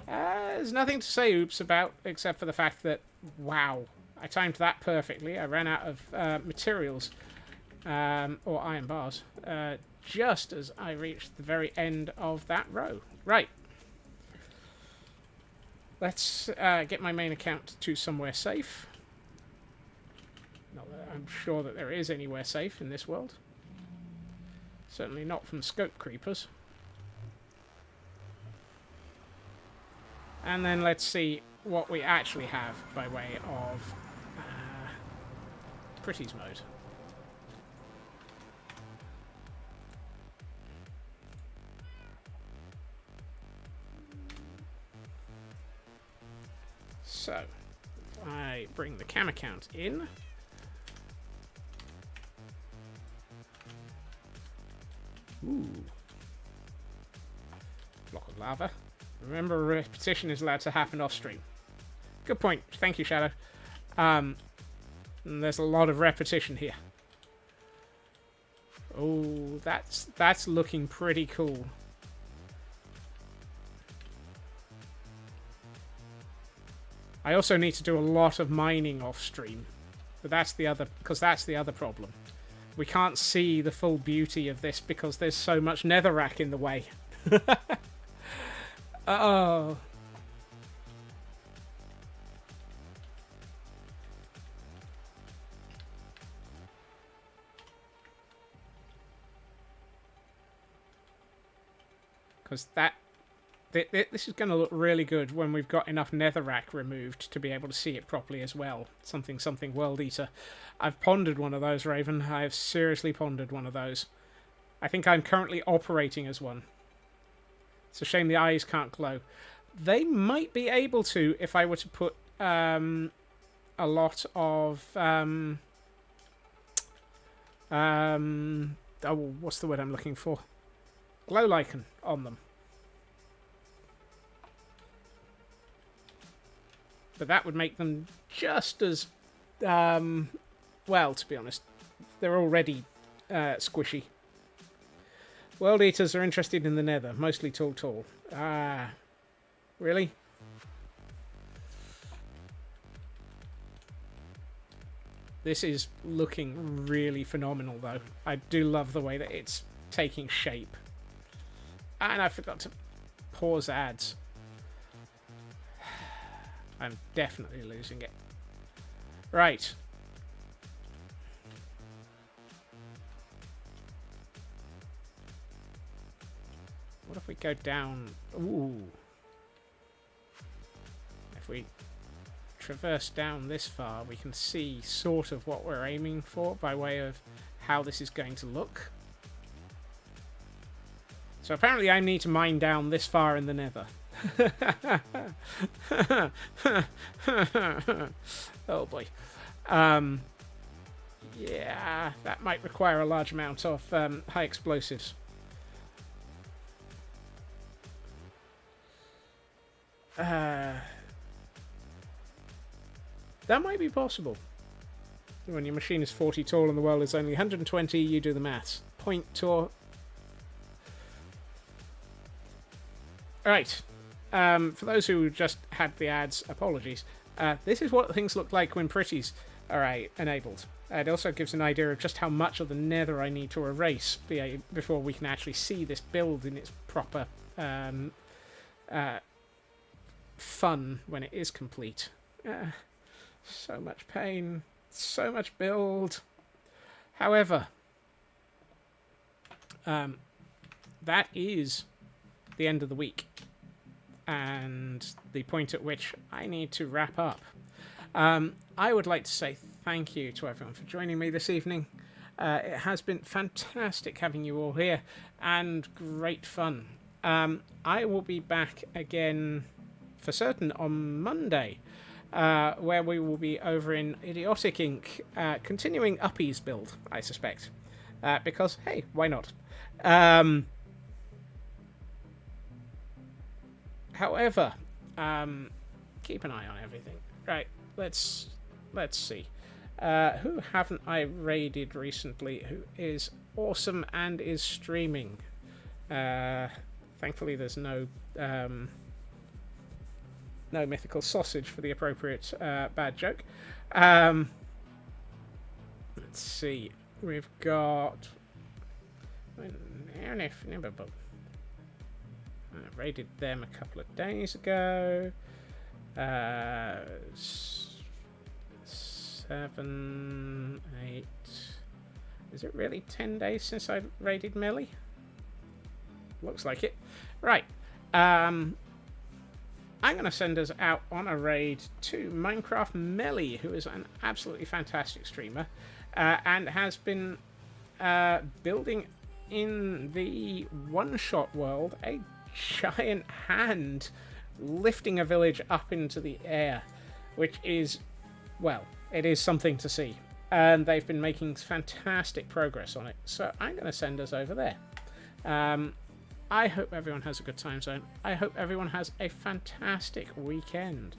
There's nothing to say oops about, except for the fact that, wow, I timed that perfectly. I ran out of materials, or iron bars, just as I reached the very end of that row. Right. Let's get my main account to somewhere safe. Not that I'm sure that there is anywhere safe in this world. Certainly not from scope creepers. And then let's see what we actually have by way of Pretty's mode. So, if I bring the cam account in. Ooh. Block of lava. Remember, repetition is allowed to happen off stream. Good point. Thank you, Shadow. And there's a lot of repetition here. Oh, that's looking pretty cool. I also need to do a lot of mining off stream, but that's the other problem. We can't see the full beauty of this because there's so much netherrack in the way. Oh, Because this is going to look really good when we've got enough netherrack removed to be able to see it properly as well. Something World Eater. I've pondered one of those, Raven. I have seriously pondered one of those. I think I'm currently operating as one. It's a shame the eyes can't glow. They might be able to if I were to put a lot of... what's the word I'm looking for? Glow lichen on them. But that would make them just as... well, to be honest. They're already squishy. World Eaters are interested in the nether. Mostly tall. Ah. Really? This is looking really phenomenal, though. I do love the way that it's taking shape. And I forgot to pause ads. I'm definitely losing it. Right. What if we go down... Ooh. If we traverse down this far, we can see sort of what we're aiming for by way of how this is going to look. So apparently I need to mine down this far in the nether. Oh boy. Yeah, that might require a large amount of high explosives. That might be possible. When your machine is 40 tall and the world is only 120, you do the maths. Point to... Alright. For those who just had the ads, apologies. This is what things look like when pretties are enabled. It also gives an idea of just how much of the nether I need to erase before we can actually see this build in its proper fun when it is complete. So much pain, so much build. However, that is the end of the week and the point at which I need to wrap up. I would like to say thank you to everyone for joining me this evening. It has been fantastic having you all here and great fun. I will be back again for certain on Monday, where we will be over in Idiotic Inc., continuing Uppy's build, I suspect. Because, hey, why not? However, keep an eye on everything. Right, let's see. Who haven't I raided recently who is awesome and is streaming? Thankfully, there's no mythical sausage for the appropriate bad joke. Let's see. We've got... I raided them a couple of days ago. 7, 8... Is it really 10 days since I raided Melly? Looks like it. Right. I'm going to send us out on a raid to Minecraft Melly, who is an absolutely fantastic streamer and has been building in the one-shot world a giant hand lifting a village up into the air, which is, well, it is something to see. And they've been making fantastic progress on it. So I'm going to send us over there. I hope everyone has a good time zone. I hope everyone has a fantastic weekend.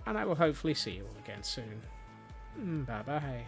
And I will hopefully see you all again soon. Bye-bye.